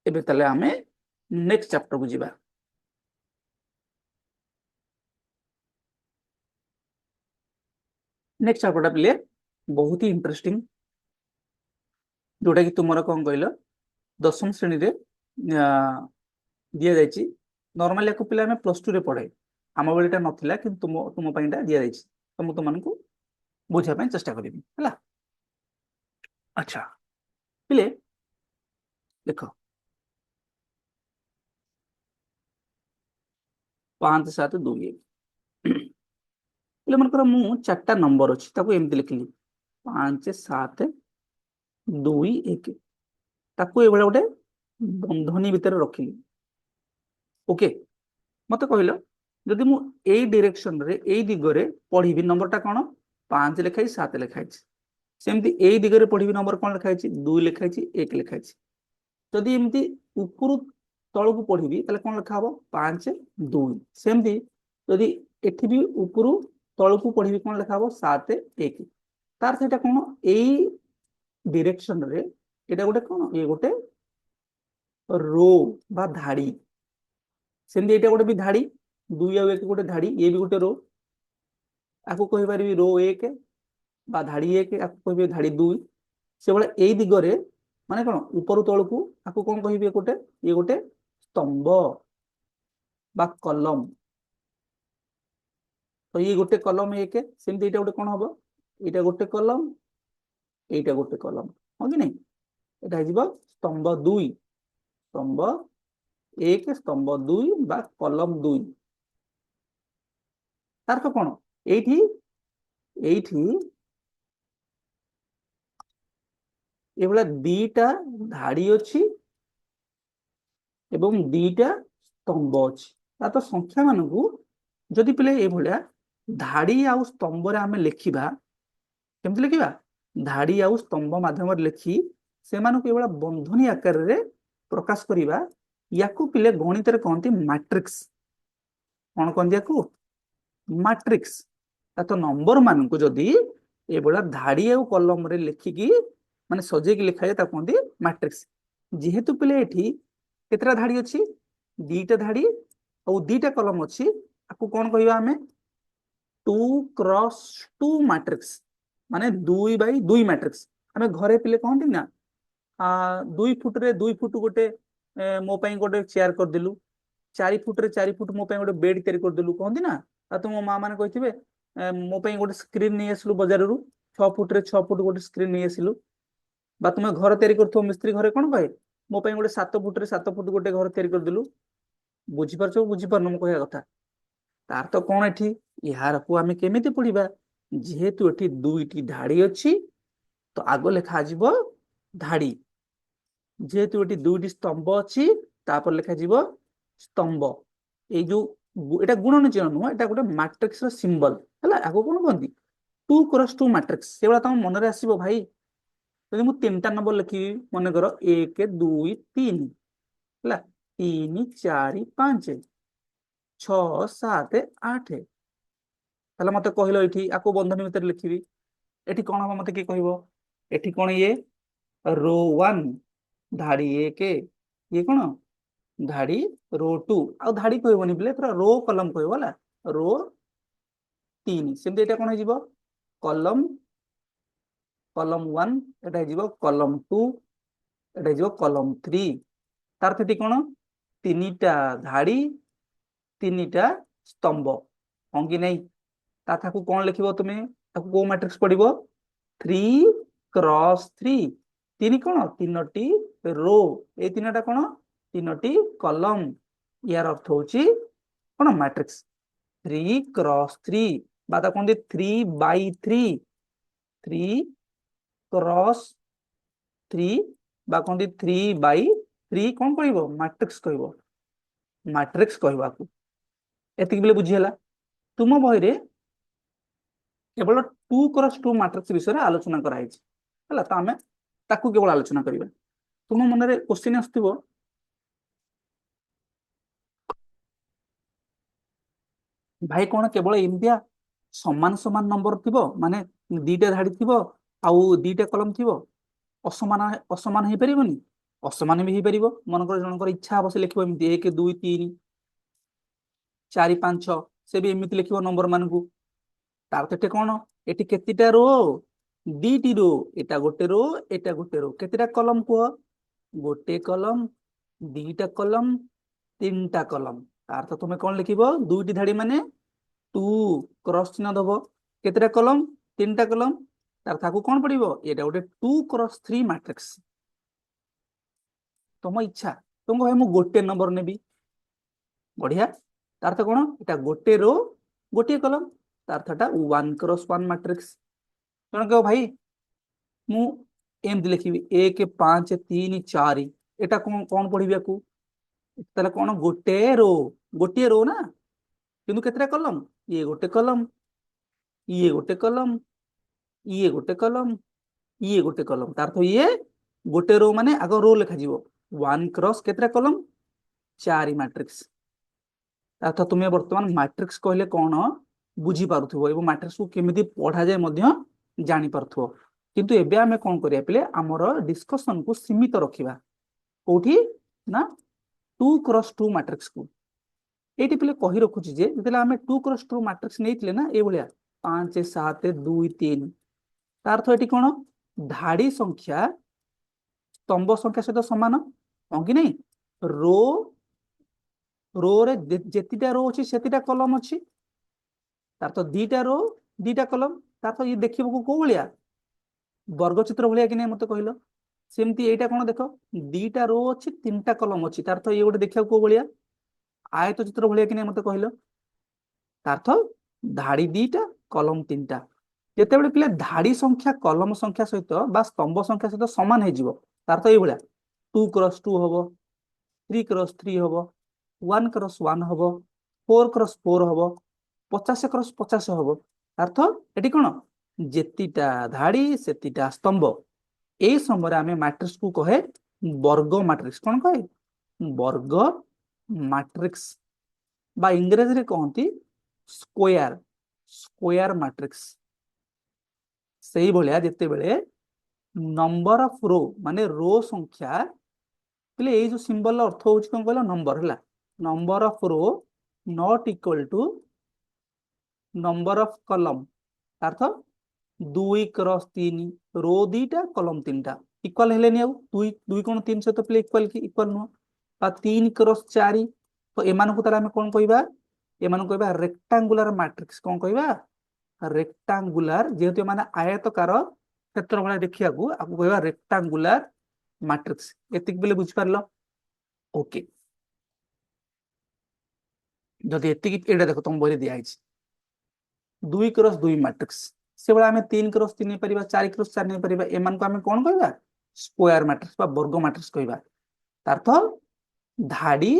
एबे तले हमें नेक्स्ट चैप्टर को जिबा नेक्स्ट चैप्टर प्ले बहुत ही इंटरेस्टिंग जोटा कि तुमरा कोन कहलो दशम श्रेणी रे दिया जायछि नॉर्मली को पिला में प्लस 2 रे पढे आम बेलेटा नथिला कि तुम तुम पइटा दिया जायछि तुम तुमन को बुझा पय चेष्टा करबी हला अच्छा पिले देखो 5 7 2 1 पिले मन कर मु चारटा नंबर अछि ताको एमति लिखली 5 7 2 1 ताको ए बेला गोटे बंधनी भीतर रखिली ओके मते कहलो जदि मु एई डायरेक्शन रे एई दिगरे पढिबी नंबर टा कोन 5 लिखाई 7 लिखाई सेमती एई दिगरे पढिबी नंबर कोन लिखाई 2 लिखाई 1 लिखाई जदि एमती ऊपर तळ को पढिबी तले कोन लिखा हबो 5 2 सेमती जदि एठी भी ऊपर तळ को पढिबी कोन लिखा हबो 7 1 तार सेटा कोन एई डायरेक्शन रे एटा गोटे कोन ए गोटे रो बा धाड़ी सेमती एटा गोटे भी धाड़ी 2 आ 1 गोटे धाड़ी ये भी गोटे रो आको कहि परबी रो 1 बा धाड़ी 1 आको कहबे धाड़ी 2 से बळे एई दिगरे माने कोन ऊपर तळ को आको कोन कहिबे गोटे ये गोटे स्तंभ बा कलम तो ये गोटे कलम एक सेमती एटा गोटे कौन हम एटा गोटे कलम एटा गोटे कलम हाँ कि नहीं एटा हो स्तंभ दुई स्तंभ एक स्तंभ दुई बा कलम दुई तार तो कौन एठी एठी एभला दीटा धाड़ी अच्छी एवं दीटा स्तंभ अच्छी तो संख्या मान को जदि पे ये धाड़ी आउ स्तंभ आम लिखा केमती लिखा धाड़ी आउ स्तंभ माध्यम लिखि से बंधनी आकार रे प्रकाश करवा या पिले गणित कहते मैट्रिक्स कौन कहते या मैट्रिक्स तो नंबर मान को जदि ये धाड़ी आउ कलम रे लिखिकी माने सजेकी लिखा जाए कहते मैट्रिक्स जेहेतु पिले एठी केतरा धाड़ी अच्छी दीटा धाड़ी और दीटा कलम अच्छी आपको कौन कहवा आम 2x2 मैट्रिक्स माने 2x2 मैट्रिक्स आम घरे पिले कहते ना 2 फुट रे 2 फुट गोटे मो गोटे चेयर करदेलु 4 फुट रे 4 फुट मो गोटे बेड तैयारी करदेलु कहती ना तो मो माँ मैंने कही मो गोटे स्क्रीन नहीं आसलु बजार रू 6 फुट रे 6 फुट गोटे स्क्रीन नहीं आसलु बा तुम घर तैयारी कर मिस्त्री घरे कौन कहे मो गोटे 7 फुट रे 7 फुट गोटे घर तैयारी करदेलु बुझीपार बुझीपार मो कह कथा तार तो कौन एठी यार को आम केमिति पढ़िबा जेहेतु एठी दुईटी धाड़ी अच्छी तो आग लेखा जीव धाड़ी जेहेतु एठी दुईटी स्तंभ अच्छी तापर लेखा जीव स्तंभ ए जो एटा गुणन चिन्ह नुह एटा गोटे मैट्रिक्स रो सिंबल हैला आगो कोन कहंती 2x2 मैट्रिक्स सेबा तुम मन रे आसीबो भाई यदि मु 3टा नंबर लिखी मन कर 1 2 3 हैला 3 4 5 6 7 8 ताले मते कहलो एठी आको बंधनी भीतर लिखिबी एठी कोन हम मते की कहबो एठी कोन ये रो 1 धाड़ी 1 ये कोन धाड़ी रो 2 आ धाड़ी कहबोनी बिले पूरा रो कलम कहबो होला रो 3 सेमते एटा कोन हिजिबो कलम कलम 1 एटा हिजिबो कलम 2 एटा हिजिबो कलम 3 तार थेटी कोन तीनटा धाड़ी तीनटा स्तंभ हाँ कि नहीं ताथा को कौन लिखिबो तुमे ताको को मैट्रिक्स पड़िबो 3x3 तीन कौन तीनटी रो ए तीनटा कौन तीनटी कलम यार अर्थ होची कौन मैट्रिक्स 3x3 बाता कौन 3x3 3x3 बा कौन 3x3 कौन कहबो मैट्रिक्स कहबो मैट्रिक्स कहबा को एतिक बिले बुझिहला तुम बही रे केवल 2x2 मैट्रिक्स विषय रे आलोचना कराई है तो आम ताकू केवल आलोचना करिबा तुम मन रे क्वेश्चन आसथिबो भाई कौन केवल एमतिया समान समान नंबर थिबो माने दीटा धाड़ी थिबो आउ दीटा कलम थिबो असमान असमान हे परिबोनी असमान भी हे परिबो मन कर जनकर इच्छा हबो से लिखिबो एमति 1 2 3 4 5 6 से भी एमति लिखिबो नंबर मान को तार तो कौन एटी केतिटा रो दीटी रो एटा गोटे रो केतिटा कलम को गोटे कलम दीटा कलम तीनटा कलम तार तो तुम कौन लिखिबो दुईटी धाड़ी माने 2 क्रॉस चिन्ह दबो केतिटा कलम तीनटा कलम तार थाकू कौन पड़िबो एटा गोटे 2x3 मैट्रिक्स तुम इच्छा तुम कहे मु गोटे नंबर नेबी बढ़िया तार तो कौन एटा गोटे रो गोटे कलम तार था 1x1 मैट्रिक्स तेणु कह भाई मु एमती लिखी 1 5 3 4 एटा कौन कौन पढ़ी ताले कौन गोटे रो ना किंतु केतरा कलम ये गोटे कलम ये गोटे कलम ये गोटे कलम ये गोटे कलम तार तो ये गोटे रो माने आग रो लिखा जीवो 1x केतरा कलम 4 मैट्रिक्स तार तुम्हें वर्तमान मैट्रिक्स कहले कौन बुझी पारुथबो एवं मैट्रिक्स को केमिति पढ़ा जाय मध्य जानि पारुथबो किंतु एबे आमे कोन करिया पिले हमर डिस्कशन को सीमित रखिबा कोठी ना 2x2 मैट्रिक्स को एटी पिले कहि रखुची जे जतेला आमे 2x2 मैट्रिक्स नेइतले ना ए भलिया 5 7 2 3 तार अर्थ एटी कोन धाड़ी संख्या स्तंभ संख्या सहित समान हो कि नहीं रो रो रे जेतिटा रो अछि सेतिटा कलम अछि तार तो दीटा रो दीटा कलम तार तो ये देखिबो को भलिया वर्ग चित्र भलिया कि नै मते कहलो सेमती एटा कोन देखो दीटा रो अछि तीनटा कलम अछि तार तो ये गोटे देखिया को भलिया आयत चित्र भलिया कि नै मते कहलो तार तो धाड़ी दीटा कलम तीनटा जेतेबेले पिले धाड़ी संख्या कलम संख्या सहित बा स्तंभ संख्या सहित समान हे जिवो तार तो ए भलिया 2 क्रॉस 2 हबो 3 क्रॉस 3 हबो 1 क्रॉस 1 हबो 4 क्रॉस 4 हबो 50 क्रॉस 50 हबो अर्थ एटी कोन जेतिटा धाड़ी सेतिटा स्तंभ ए समय आमे मैट्रिक्स को कहे वर्ग मैट्रिक्स कोन कहे वर्ग मैट्रिक्स बा इंग्रजी रे कहंती स्क्वायर स्क्वायर मैट्रिक्स सेही भलिया जेते बेले नंबर ऑफ रो माने रो संख्या पले ए जो सिंबल अर्थ होउछ कोन कहला नंबर हला number of row not equal to number of column अर्थ 2 क्रॉस 3 रो दीटा कलम तीनटा इक्वल हेलेनी आउ 2 2 कोन 3 सहित प्ले इक्वल की इक्वल नो बा 3 क्रॉस 4 तो एमान को तारा हम कोन कहबा एमान को कहबा रेक्टेंगुलर मैट्रिक्स कोन कहबा रेक्टेंगुलर जेहेतु माने आयतकार क्षेत्र भला देखिया को आपको कहबा रेक्टेंगुलर मैट्रिक्स एतिक बेले बुझ पारलो ओके जदि एतिक एडा देखो तुम बरे दिया आइछ 2 क्रॉस 2 मैट्रिक्स से बड़ा हमें 3 क्रॉस 3 नहीं परिबा 4 क्रॉस 4 नहीं परिबा एमान को हमें कोन कहबा स्क्वायर मैट्रिक्स बा वर्ग मैट्रिक्स कहबा तार्थ धाड़ी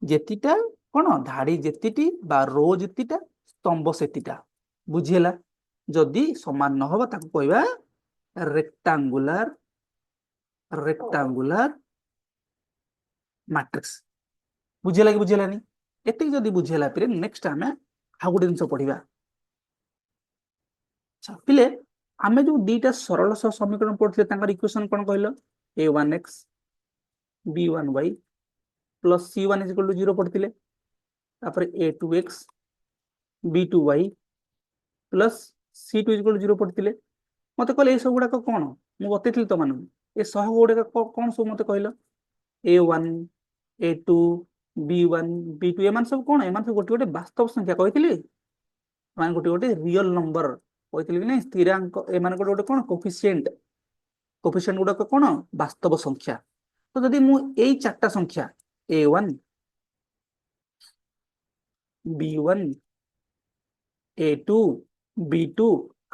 जेतिटा कोन धाड़ी जेतिटी बा रो जेतिटा स्तंभ सेतिटा बुझियला जदि समान न होबा ताको कहबा रेक्टेंगुलर रेक्टेंगुलर मैट्रिक्स बुझियला कि बुझियलानी एतिक जदि बुझियला फिर नेक्स्ट हमें आ गुटे जिंस पढिबा अच्छा पिले आमे जो दीटा सरल समीकरण पढ़थिले तांकर इक्वेशन कोन कहलो a1x b1y प्लस c1 0 पढ़थिले तापर a2x b2y प्लस c2 0 पढ़थिले मते कहले ए सब गुडा कोन मु बतेथिल त मानु ए सह गुडा कोन सब मते कहलो a1 a2 b1 b2 एमान सब कोन एमान सब गोटे गोटे वास्तव संख्या कहिथिले मान गोटे गोटे रियल नंबर कहिथिले कि नै स्थिरांक एमान गोटे गोटे कोन कोफिशिएंट कोफिशिएंट गुडा कोन वास्तव संख्या तो जदि मु एई चारटा संख्या a1 b1 a2 b2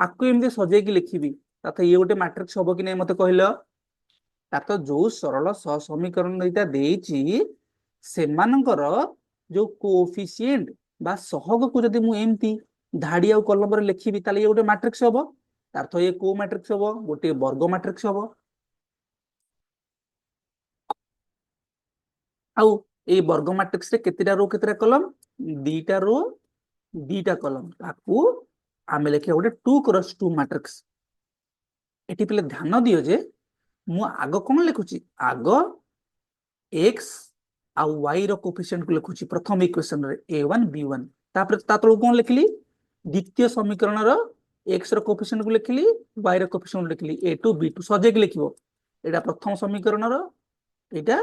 आकु एमदे सजे की लिखिबी तथा ये गोटे मैट्रिक्स होबो कि नै मते कहलो तातो जो सरल समीकरण एटा देइची सेमानकर जो कोफिशिएंट बा सहग को जदि मु एमती धाड़ी आ कलम रे लिखिबी ताले ये गोटे मैट्रिक्स होबो अर्थ ये को मैट्रिक्स होबो गोटे वर्ग मैट्रिक्स होबो आउ ए वर्ग मैट्रिक्स रे केतेटा रो केतेटा कलम दीटा रो दीटा कलम ताकू आमे लेखिया गोटे 2 क्रॉस 2 मैट्रिक्स एटी पले ध्यान दियो जे मु आगो कोन लिखुची आगो x आ y रो कोफिशिएंट को लिखुची प्रथम इक्वेशन रे a1 b1 तापर तातळ कोन लिखली द्वितीय समीकरण रो x रो कोफिशिएंट को लिखली y रो कोफिशिएंट लिखली a2 b2 सजे के लिखिबो एटा प्रथम समीकरण रो एटा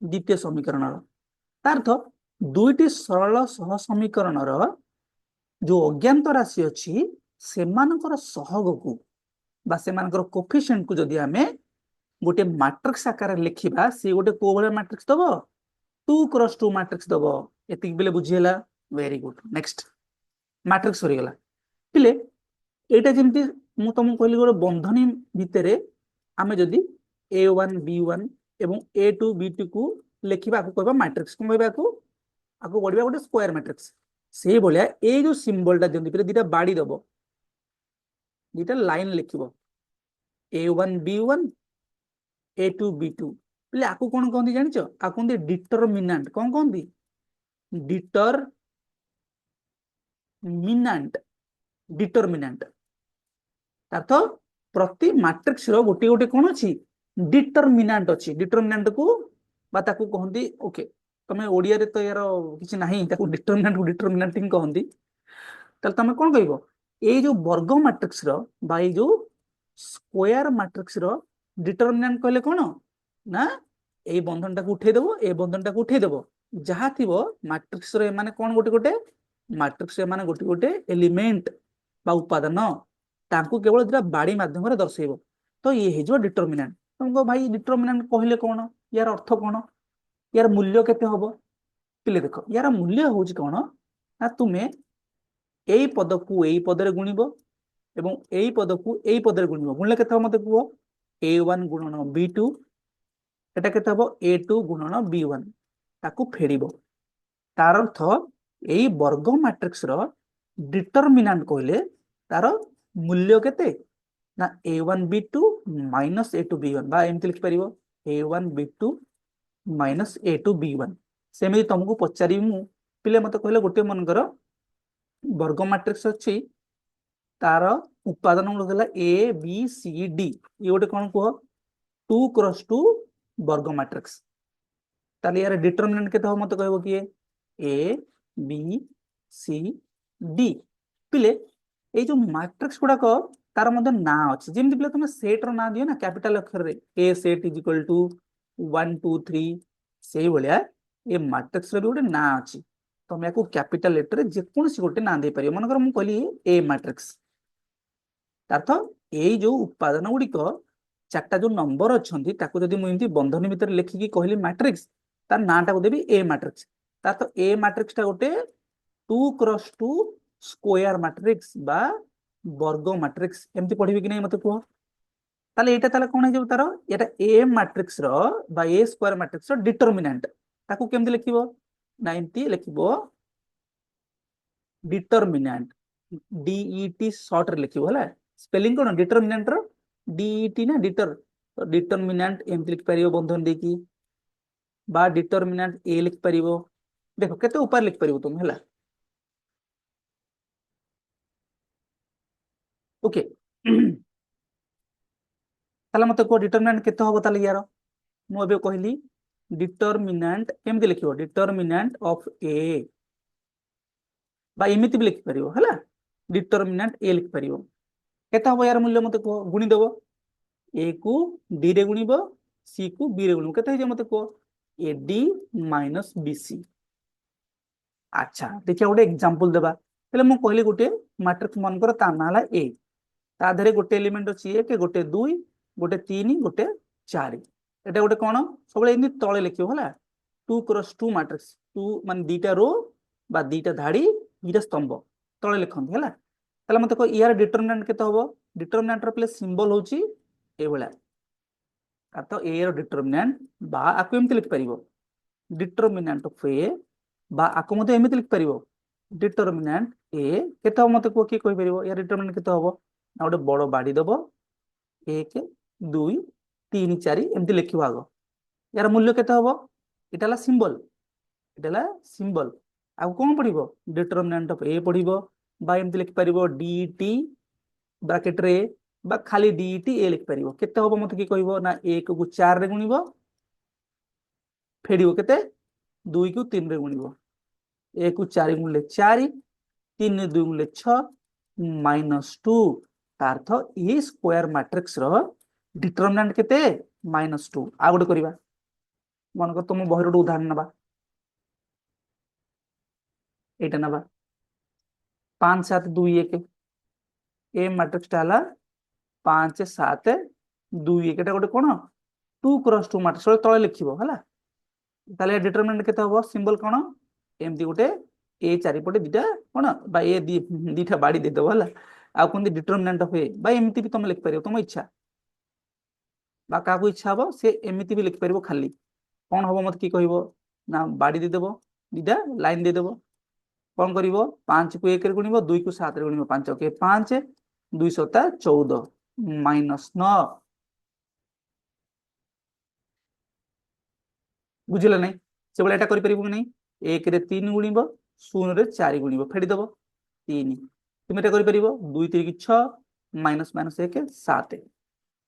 द्वितीय समीकरण रो तार्थ दुईटी सरल सह समीकरण रो जो अज्ञात राशि अछि सेमानकर सहग को बा सेमानकर कोफिशिएंट को जदि हमें गोटे मैट्रिक्स आकार लिखिबा से गोटे को भले मैट्रिक्स दबो 2 क्रॉस 2 मैट्रिक्स दबो एतिक बेले बुझियला वेरी गुड नेक्स्ट मैट्रिक्स होरी गला पिले एटा जेंति मु तुम कहली गोटे बंधनी भितरे आमे जदि a1 b1 एवं a2 b2 को लिखिबा को कहबा मैट्रिक्स को कहबा को आको बढ़िबा गोटे स्क्वायर मैट्रिक्स से बोलिया ए जो सिंबल ता जंति दीटा बाडी दबो दीटा line लिखिबो a1 b1 a2 b2 पले आको कोन कहंदी जानिचो आ कहंदी डिटरमिनेंट कोन कहंदी डिटरमिनेंट डिटरमिनेंट अर्थ प्रति मैट्रिक्स रो गोटे गोटे कोन अछि डिटरमिनेंट अछि डिटरमिनेंट को बा ताको कहंदी ओके तमे ओडिया रे तो यार किछि नाही ताको डिटरमिनेंट ही कहंदी तल तमे कोन कहइबो ए जो वर्ग मैट्रिक्स रो बा ए जो स्क्वायर मैट्रिक्स रो डिटरमिनेंट कहले कोन ना ए बंधन टाको उठै देबो ए बंधन टाको उठै देबो जहाँ थी मैट्रिक्स रे माने कौन गोटे गोटे मैट्रिक्स रे माने गोटे गोटे एलिमेंट बा उपादान तांकु केवल दुटा बाड़ी माध्यम दर्शेब तो ये हो डिटरमिनेंट तुमको भाई डिटरमिनेंट कहले कौन यार अर्थ कौन यार मूल्य केते हबो पिले देख यार मूल्य होउची कौन ना तुमे एई पद को एई पदरे गुणिबो एवं एई पद को एई पदरे गुणिबो गुणले केते हो मते कुओ a1 गुणन b2 এটা কেতে হবো a2 গুণন b1 তাকু ফেরিব তার অর্থ এই বর্গ ম্যাট্রিক্স র ডিটারমিনান্ট কইলে তার মূল্য কেতে না a1 b2 minus a2 b1 বা এমতি লিখি পারিব a1 b2 minus a2 b1 semi তমকু পচারি মু পিলে মতে কইলে গোটে মনकर বর্গ ম্যাট্রিক্স ଅଛି তার উপাদান গুলো হলা a b c d এই গোটে কোন কুহ 2 क्रॉस 2 वर्ग मैट्रिक्स ताले यार डिटरमिनेंट केते हो मते कहबो कि ए बी सी डी पिले ए जो मैट्रिक्स गुडा को तार मध्य ना अछि जेमति पिले तुमे सेट रो ना दियो ना कैपिटल अक्षर रे ए सेट इज इक्वल टू 1 2 3 सेही भलिया ए मैट्रिक्स रे गोटे ना अछि तमे याकू कैपिटल लेटर रे जे कोनसी गोटे ना दे परियो मनकर मु कहली ए मैट्रिक्स अर्थ ए जो उपादान गुडी को चारटा जो नंबर अच्छी ताको जदि मुझे बंधनी भितर लिखिकी कहली मैट्रिक्स तार नाटा को देवी ए मैट्रिक्स तार तो ए मैट्रिक्स टा गोटे 2 क्रॉस 2 स्क्वायर मैट्रिक्स बा वर्ग मैट्रिक्स एमती पढ़िबे कि नहीं मते कहो ताले एटा ताले कोन हे तार एटा ए मैट्रिक्स रो बा ए स्क्वायर मैट्रिक्स रो डिटरमिनेंट ताको केमती लिखिबो ना एमती लिखिबो डिटरमिनेंट डीईटी शॉर्ट रे लिखिबो हला स्पेलिंग कोन डिटरमिनेंट रो डीईटी ना डिटर तो डिटरमिनेंट एमती लिख परिबो बंधन देकी बा डिटरमिनेंट ए लिख परिबो देखो केते ऊपर लिख परिबो तुम हला ओके ताला मते को डिटरमिनेंट केते होबो ताले यार मु एबे कहली डिटरमिनेंट एमती लिखिबो डिटरमिनेंट ऑफ ए बा एमिति भी लिख परिबो हला डिटरमिनेंट ए लिख परिबो केते होबो यार मूल्य मते को गुणी देबो ए को डी रे गुणिब सी को बी रे गुणिब केते हे मते को a d minus b c अच्छा देखिया गोटे एग्जांपल देबा तले मु कहली गोटे मैट्रिक्स मन कर ता नाला ए ता धरे गोटे एलिमेंट अछि ए के गोटे 2 गोटे 3 गोटे 4 एटा गोटे कोन सबले इनि तळे लिखियो हला 2 क्रॉस 2 मैट्रिक्स 2 मान दीटा रो बा दीटा धाड़ी दीटा स्तंभ तळे लिखंत हला तले मते को यार डिटरमिनेंट केते होबो डिटरमिनेंट रो प्ले सिंबल होची ए भला तो ए रो डिटरमिनेंट बा आकु एमति लिख परिबो डिटरमिनेंट ऑफ ए बा आकु मते एमति लिख परिबो डिटरमिनेंट ए केते हो मते को की कहि परिबो या डिटरमिनेंट केते होबो ना गोटे बड़ बाडी दबो 1 2 3 4 एमति लिखिबो आगो यार मूल्य केते होबो Itala symbol आकु cone पडिबो determinant of ए पडिबो बा एमति लिख परिबो dt ब्रैकेट रे बा खाली dt ए लिख परिबो केते होबो मते की कहइबो ना 1 को 4 रे गुणिबो फेडिबो केते 2 को 3 रे गुणिबो 1 को 4 गुणले 4 3 2 गुणले 6 -2 तार्थ ए स्क्वायर मैट्रिक्स रो डिटरमिनेंट केते -2 आ गोटे करबा मन को तुम बहिर गोटे उदाहरण नबा एटा नबा 5 7 2 1 ए मैट्रिक्स टाला 5 7 2 1 एटा गोटे कोन 2 क्रॉस 2 मैट्रिक्स तळे लिखिबो हला ताले डिटरमिनेंट केते होबो सिंबल कोन एमती गोटे ए चारि पटे दिटा कोन बा ए दिटा बाडी दे दो हला आ कोन डिटरमिनेंट ऑफ ए बा एमती भी तुम लिख परियो तुम इच्छा बा का को इच्छा हो से एमती भी लिख परिबो खाली कोन होबो मत की कहइबो ना बाडी दे देबो दिटा लाइन दे देबो कोन करिवो 5 को 1 रे गुणिबो 2 को 7 रे गुणिबो 5 के 5 2 7 14 -9 बुझिले नै से बले एटा करि परिबो कि नै 1 रे 3 गुणिबो 0 रे 4 गुणिबो फेडी देबो 3 तुम एटा करि परिबो 2 3 की 6 माइनस माइनस 1 7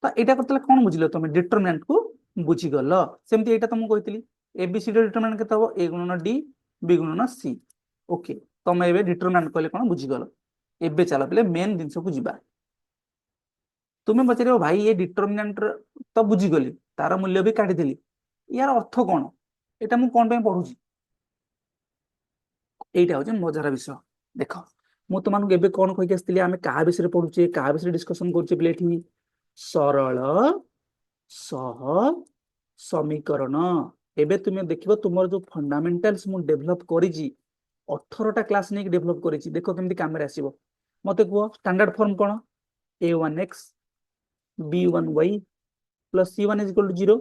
तो एटा करतले कोन बुझिलो तुम डिटरमिनेंट को बुझी गलो सेमति एटा तुम कहितली एबीसीडी डिटरमिनेंट केते हबो ए गुणन डी बी गुणन सी ओके तुम एबे डिटरमिनेंट कहले कोन बुझी गलो एबे चला पले मेन जिंस को जिबा तुमे पचरियो भाई ये डिटरमिनेंट तो बुझी गली तार मूल्य भी काटी देली यार अर्थ कोन एटा मु कोन पे पढुची এইটা হচ্ছে মଜାର ବିଷୟ। ଦେଖ ମୁଁ ତୁମମାନଙ୍କୁ ଏବେ କଣ କହିକି ଆସିଥିଲି, ଆମେ କାହା ବିଷୟରେ ପଢୁଛେ, କାହା ବିଷୟରେ ଡିସ୍କସନ କରୁଛେ ପିଲା ଏଠି, ସରଳ ସହ ସମୀକରଣ। ଏବେ ତୁମେ ଦେଖିବ ତୁମର ଯୋଉ ଫଣ୍ଡାମେଣ୍ଟାଲ୍ସ ମୁଁ ଡେଭଲପ କରିଛି, 18ଟା କ୍ଲାସ ନେଇକି ଡେଭଲପ କରିଛି, ଦେଖ କେମିତି କାମରେ ଆସିବ। ମତେ କୁହ ଷ୍ଟାଣ୍ଡାର୍ଡ ଫର୍ମ କଣ, a1x b1y plus c1 is equal to 0।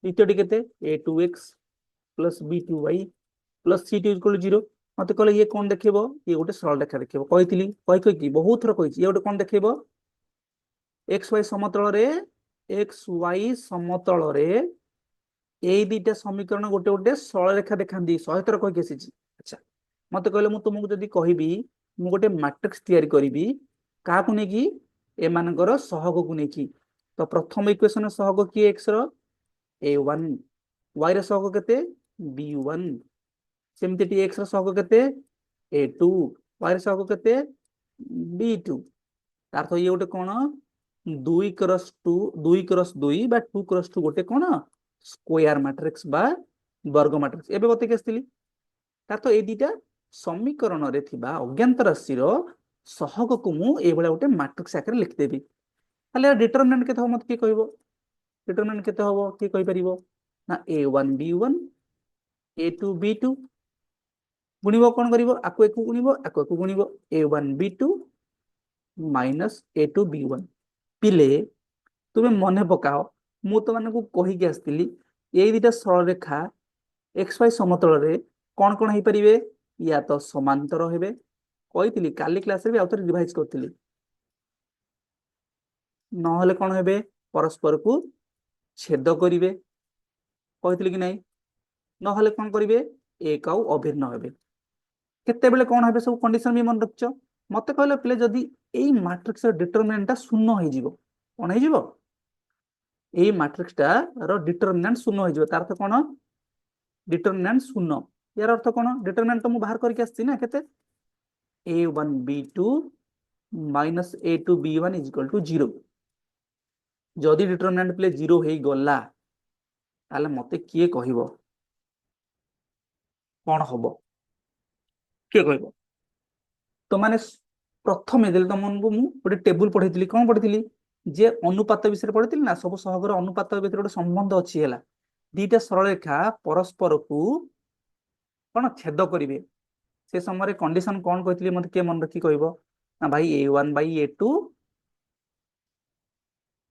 ଦ୍ୱିତୀୟଟି କେତେ, a2x plus b2y plus c2 is equal to 0। ମତେ କହିଲେ ଇଏ କଣ ଦେଖେଇବ, ଇଏ ଗୋଟେ ସରଳ ରେଖା ଦେଖେଇବ। କହିଥିଲି କହିକି ବହୁତ ଥର କହିଛି, ଇଏ ଗୋଟେ କଣ ଦେଖେଇବ, xy ସମତଳରେ, xy ସମତଳରେ ଏଇ ଦିଟା ସମୀକରଣ ଗୋଟେ ଗୋଟେ ସରଳ ରେଖା ଦେଖାନ୍ତି, 100 ଥର କହିକି ଆସିଛି। ଆଚ୍ଛା ମତେ କହିଲେ ମୁଁ ତୁମକୁ ଯଦି କହିବି ମୁଁ ଗୋଟେ ମାଟ୍ରିକ୍ସ ତିଆରି କରିବି, କାହାକୁ ନେଇକି, ଏମାନଙ୍କର ସହଗକୁ ନେଇକି, ତ ପ୍ରଥମ ଇକ୍ୱେସନ ସହଗ କିଏ, x ର a1, y ର ସହଗ କେତେ b1, ସେମିତି ଟି x ର ସହଗ କେତେ a2, y ର ସହଗ କେତେ b2। ତାର ଇଏ ଗୋଟେ କଣ 2 ବା 2 ଗୋଟେ କଣ ସ୍କୋୟାର ମାଟ୍ରିକ୍ସ ବା ବର୍ଗ ମାଟ୍ରିକ୍ସ। ଏବେ ବତେଇକି ଆସିଥିଲି, ତାର ତ ଏଇ ଦିଟା ସମୀକରଣରେ ଥିବା ଅଜ୍ଞାତ ରାଶିର ସହଗକୁ ମୁଁ ଏଇଭଳିଆ ଗୋଟେ ମାଟ୍ରିକ୍ସ ଆକାରରେ ଲେଖିଦେବି। ତାହେଲେ ଡିଟରମିନାଣ୍ଟ କେତେ ହବ ମତେ କିଏ କହିବ, ଡିଟରମିନାଣ୍ଟ କେତେ ହବ କିଏ କହିପାରିବ, ନା a1 b1 a2 b2, ଗୁଣିବ କଣ କରିବ, ଆକୁ ଏକୁ ଗୁଣିବ, ଆକୁ ଏକୁ ଗୁଣିବ, a1 b2 minus a2 b1। ପିଲେ ତୁମେ ମନେ ପକାଅ, ମୁଁ ତୁମମାନଙ୍କୁ କହିକି ଆସିଥିଲି ଏଇ ଦିଟା ସରଳରେଖା xy ସମତଳରେ କଣ କଣ ହେଇପାରିବେ, ୟା ତ ସମାନ୍ତର ହେବେ, କହିଥିଲି କାଲି କ୍ଲାସରେ ବି ଆଉଥରେ ରିଭାଇଜ କରିଥିଲି, ନହେଲେ କଣ ହେବେ, ପରସ୍ପରକୁ ଛେଦ କରିବେ, କହିଥିଲି କି ନାଇଁ, ନହେଲେ କଣ କରିବେ, ଏକ ଆଉ ଅଭିନ୍ନ ହେବେ। କେତେବେଳେ କଣ ହେବେ ସବୁ କଣ୍ଡିସନ ବି ମନେ ରଖିଛ। ମତେ କହିଲେ ପିଲେ ଯଦି ଏଇ ମାଟ୍ରିକ୍ସର ଡିଟରମିନାଣ୍ଟଟା ଶୂନ ହେଇଯିବ, କଣ ହେଇଯିବ, ଏଇ ମାଟ୍ରିକ୍ସଟା ର ଡିଟରମିନାଣ୍ଟ ଶୂନ ହେଇଯିବ, ତାର ଅର୍ଥ କଣ, ଡିଟରମିନାଣ୍ଟ ଶୂନ। यार अर्थ कौन, डिटरमिनेंट तो मु बाहर करके आछि ना, केते a1 b2 minus a2 b1 is equal to 0। जदि डिटरमिनेंट प्ले 0 हे गला ताले मते किए कहिबो कोन हबो, किए कहिबो। तो माने प्रथमे देले तमनकु मु गोटे टेबुल पढैतिली, कोन पढैतिली, जे अनुपात विषय पढैतिली ना, सब सहगर अनुपात भितर गोटे संबंध अछि हैला, दीटा सरल रेखा परस्पर को कोन छेद करिवे, से समय कंडीशन कौन कहती मत किए मन रखी कह ना भाई a1/a2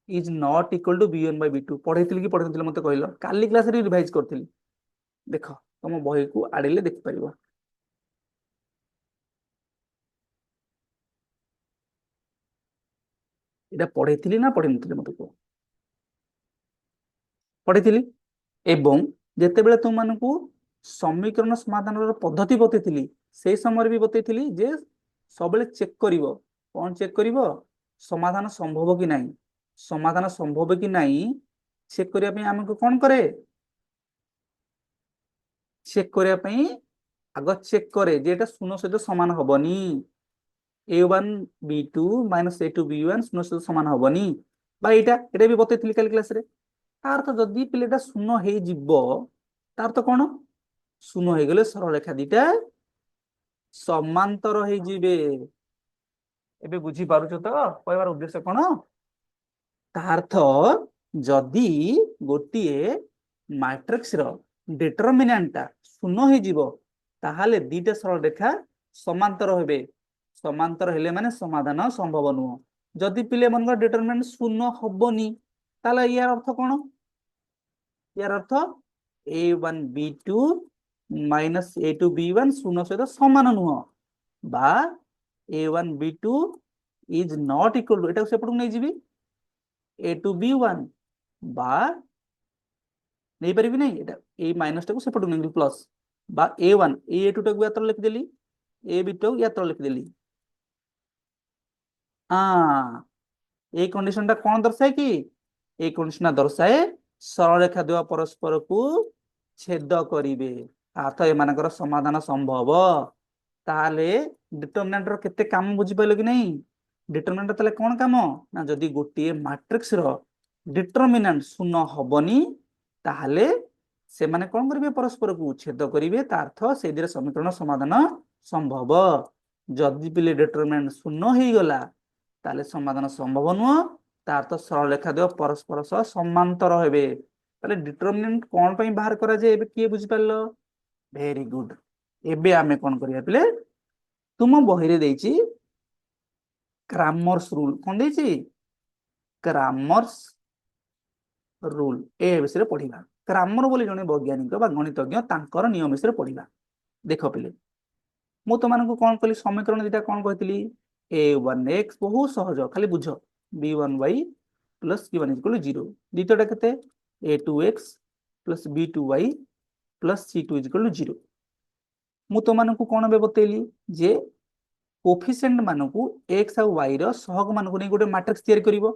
is not equal to b1/b2। पढ़े कि पढ़े मत कहल, काली क्लास रिवाइज करी, देख तुम बही को आड़े देखिपर, ये पढ़े ना पढ़े नी मत कह, पढ़ी एवं जितेबाला तुम मानू समीकरण समाधान पद्धति बतई से समय भी बतई जे सब चेक कर, कौन चेक कर, समाधान संभव कि नहीं, समाधान संभव कि नहीं चेक करने आमको कौन करे, चेक करने आग चेक करे जे शून्य सहित सामान हेनी, a1 b2 minus a2 b1 शून्य सहित सामान हेनी, यहाँ भी बतई कल क्लास रे। तार तो जदि पिलेटा शून्य हो जीव, तार तो कौन शून्य हो गले सरल रेखा दीटा समांतर हो जिवे। एबे बुझी पारुछ तो कहबार उद्देश्य कौन, तार्थ जदि गोटे मैट्रिक्स रो डिटरमिनेंटा शून्य हो जीव, ताहाले दीटा सरल रेखा समांतर हेबे, समांतर हेले माने समाधान संभव नुह। जदि पिले मन डिटरमिनेंट शून्य हबनी ताले यार अर्थ कौन, यार अर्थ a1 b2 minus a2 b1 शून्य सहित समान नुह, बा a1 b2 is not equal to, एटा सेपटू नहीं जीवी a2 b1 बा नहीं पारिबी नहीं, एटा ए माइनस टाको सेपटू नहीं प्लस, बा a1 a2 टाको या तर लिख देली, a b2 टाको या तर लिख देली। हां ए कंडीशन टा कौन दर्शाए कि, ए कंडीशन दर्शाए सरल रेखा दुआ परस्पर को छेद करिवे, अर्थ एमानकर समाधान संभव। ताले डिटरमिनेंट रो केते काम बुझी पाइलो कि नहीं, डिटरमिनेंट ताले कौन काम ना, जदि गोटे मैट्रिक्स रो डिटरमिनेंट शून्य हबनी ताहले से माने कौन करेंगे परस्पर को छेद करेंगे अर्थ से समीकरण समाधान संभव जदि पिले डिटरमिनेंट शून्य हो गला ताले समाधान संभव नुह तार तो सरल रेखा देव परस्पर सह समांतर हेबे ताले डिटरमिनेंट कौन पई बाहर करा जाए एबे किए बुझि पारलो वेरी गुड एबे आमे कौन करिया पिले तुम बही रे देछि क्रामर्स रूल कौन देछि क्रामर्स रूल ए विषय पढ़िबा क्रामर बोली जने वैज्ञानिक बा गणितज्ञ तांकर नियम विषय पढ़िबा देख पिले मु तुमको कौन कली समीकरण दीटा कौन कहती a1x बहुत सहज खाली बुझ b1y प्लस c1 इक्वल 0 द्वितीयटा केते a2x plus b2y plus c2 equal 0 मु तुमको कौन बे बतैली जे कोफिशिएंट मानकू x और y रो सहग मानकू नै गोटे मैट्रिक्स तैयारी करिवो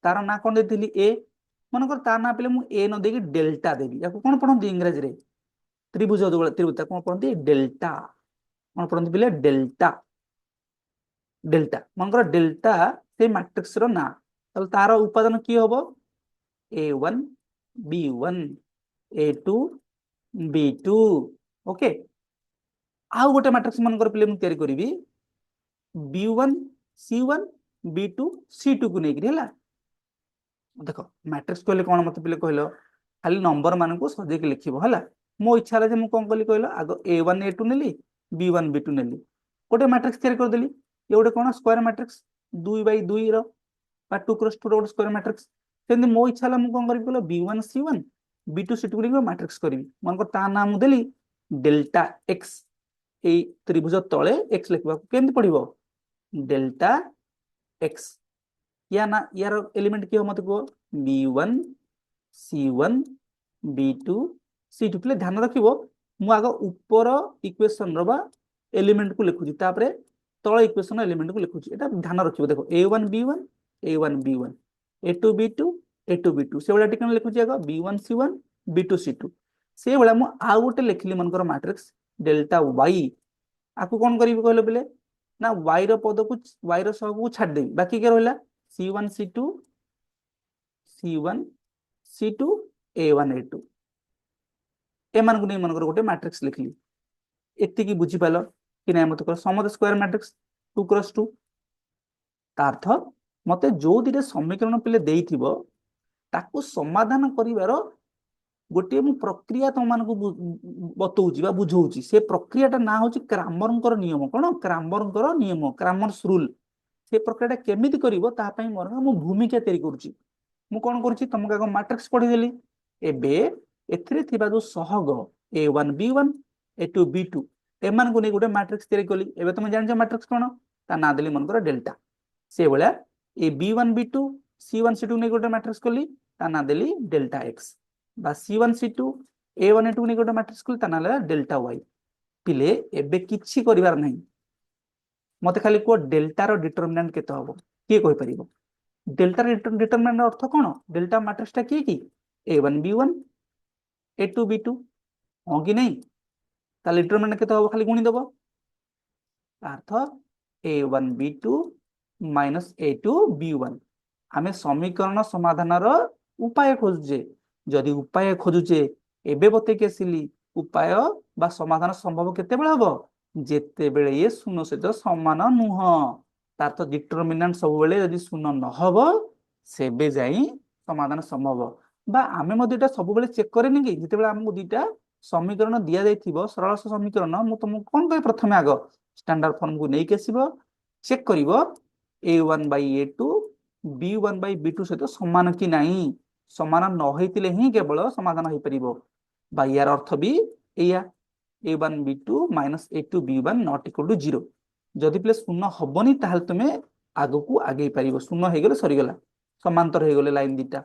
तार ना कौन देथिली a मनकर तार ना पेले मु a न देकी डेल्टा देबी याको कौन पढंती इंग्लिश रे त्रिभुज जो त्रिभुज कौन पढंती डेल्टा कौन पढंती पिले डेल्टा डेल्टा मनकर डेल्टा से मैट्रिक्स रो ना तल तार उपादान की होबो a1 b1 a2 b2 okay आउ गोटे मैट्रिक्स मनकर पिले मु तैयारी करिवि b1 c1 b2 c2 को नेकरी हला देख मैट्रिक्स कहले कौन मत पिले कहलो खाली नंबर मान को सजे के लिखिबो हला मो इच्छा रे मु कोन कली कहलो आगो a1 a2 नेली b1 b2 नेली गोटे मैट्रिक्स तैयार कर देली ये गोटे कोन स्क्वायर मैट्रिक्स 2/2 रो बा 2 क्रॉस 2 रो गोटे स्क्वायर मैट्रिक्स सेंदी मो इच्छा ला मु कोन करी कहलो b1 c1 b2 c2 को मैट्रिक्स करबी मन को ता नाम देली डेल्टा x ए त्रिभुज तळे x लिखबा केंति पढिबो डेल्टा x या ना यार एलिमेंट की हो मत को b1 c1 b2 c2 play ध्यान रखिबो मु आगो ऊपर इक्वेशन रो बा एलिमेंट को लिखुची तापरे तळ इक्वेशन एलिमेंट को लिखुची एटा ध्यान रखिबो देखो a1 b1 a1 b1 a2 b2 a2 b2 से वाला टिकन लिखुची आगो b1 c1 b2 c2 से वाला मु आ गोटे लिखली मनकर मैट्रिक्स डेल्टा y आकु कोन करिबो कहलो बेले ना y रो पद को y रो सब को छाड़ देबी बाकी के रहला c1 c2 c1 c2 a1 a2 ए मान को नै मन गोटे मैट्रिक्स लिखली एति की बुझी पालो कि नै मत कर समस्त स्क्वायर मैट्रिक्स 2 क्रॉस 2 ता अर्थ मते जो दिरे समीकरण पिले देइथिबो ताकू समाधान करिवारो गोटे मु प्रक्रिया तुम मान को बतौची बा बुझौची से प्रक्रियाटा ना होची क्रामरंकर नियम कोन क्रामरंकर नियम क्रामर्स रूल से प्रक्रियाटा केमिति करिवो ता पई मोर मु भूमिका तैयारी करूची मु कोन करूची तुमका को मैट्रिक्स पढी देली एबे एथिरे थिबा जो सहग a1 b1 a2 b2 एमान को नै गोटे मैट्रिक्स तैयारी कली एबे तुम जान छ मैट्रिक्स कोन ता ना देली मन कर डेल्टा से बळा ए b1 b2 c1 c2 नै गोटे मैट्रिक्स कली ता ना देली डेल्टा x बा c1 c2 a1 a2 नै गोटे मैट्रिक्स कली ता ना देला डेल्टा y पिले एबे किछि करिवार नै मते खाली को डेल्टा रो डिटरमिनेंट केते होबो के कहि परिबो डेल्टा डिटरमिनेंट अर्थ कोन डेल्टा मैट्रिक्स ता की a1 b1 a2 b2 हो कि नहीं ता डिटरमिनेंट केते होबो खाली गुणी देबो अर्थ a1 b2 minus a2 b1 हमें समीकरण समाधान रो उपाय खोजुजे जदि उपाय खोजुचे एबे बते केसिली उपाय बा समाधान संभव केते बेले हबो जेते बेले ये शून्य सहित समान नुह तार तो डिटरमिनेंट सब बेले यदि शून्य न हबो सेबे जाई समाधान संभव बा आमे मो दुटा सब बेले चेक करेनी कि जेते बेले हमको दुटा समीकरण दिया जाइथिबो सरल समीकरण मु तुमको कोन कहि प्रथमे आगो स्टैंडर्ड फॉर्म को नै केसिबो check करिवो a1 by a2 b1 by b2 सहित समान कि नाही समान न होइतिले ही केवल समाधान होई परिबो बा यार अर्थ भी एया a1 b2 minus a2 b1 not equal to 0 जदि प्ले शून्य हबनी ताहल तुमे आगो को आगे परिबो शून्य हे गेले सरी गेला समांतर हे गेले लाइन दिटा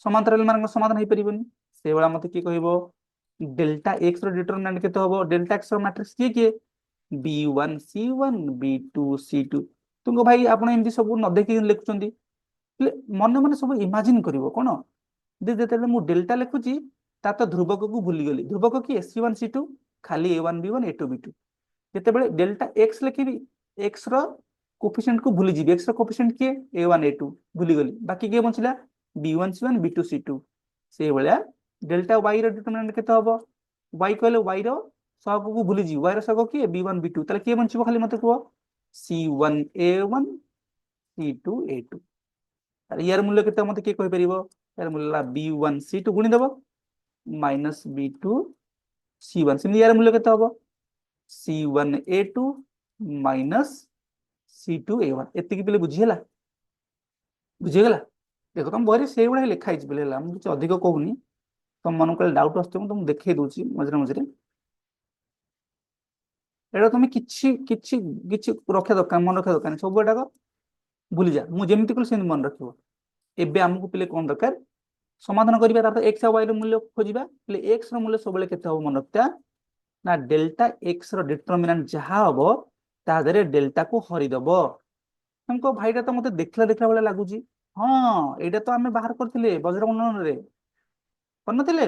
समांतर हेले मान समाधान होई परिबोनी से बेला मते की कहबो डेल्टा x रो डिटरमिनेंट केते हबो डेल्टा x रो मैट्रिक्स के b1 c1 b2 c2 तुमको भाई आपण एमदी सब न देखि लिखुचंदी मन मन सब इमेजिन करिवो कोन दे जेते मु डेल्टा लिखुची ता तो ध्रुवक को भूली गली ध्रुवक की c1 c2 खाली a1 b1 a2 b2 जेते बेले डेल्टा x लिखिबी x रो कोफिशिएंट को भूली जीबी x रो कोफिशिएंट के a1 a2 भूली गली बाकी के बंचिला b1 c1 b2 c2 से बेले डेल्टा वाई रो डिटरमिनेंट केते हबो वाई कहले वाई रो सहग को भूली जी वाई रो सहग किए b1 b2 ताले किए बंचिबो खाली मते कुह c1 a1 c2 a2 ताले यार मूल्य केते मते के कहि परिबो यार मूल्य ला b1 c2 गुणी देबो माइनस b2 c1 सिम यार मूल्य केते हबो c1 a2 minus c2 a1 एतिकी पिले बुझी ହେଲା बुझीगला देखो तुम बहरे से भाई लिखाई बोले मुझे अधिक कहूनी तुम मन को डाउट आसो तुम देखई दूची मझे मझे एटा तुम किछि किछि किछि रखा दरकार मन रखा दरकार सब एटा भूली जा मुझे जमी कल सेमती मन रखियो एबे हमको पिले कौन दरकार समाधान करिबा तापर x और y रो मूल्य खोजिबा पिले x रो मूल्य सबले केते हो मन रखता ना डेल्टा x रो डिटरमिनेंट जहा हबो ता देरे डेल्टा को हरि दबो हमको भाईटा तो मते देखला देखला वाला लागुची हाँ एटा तो आमे बाहर करथिले बज्र उन्नयन रे करनथिले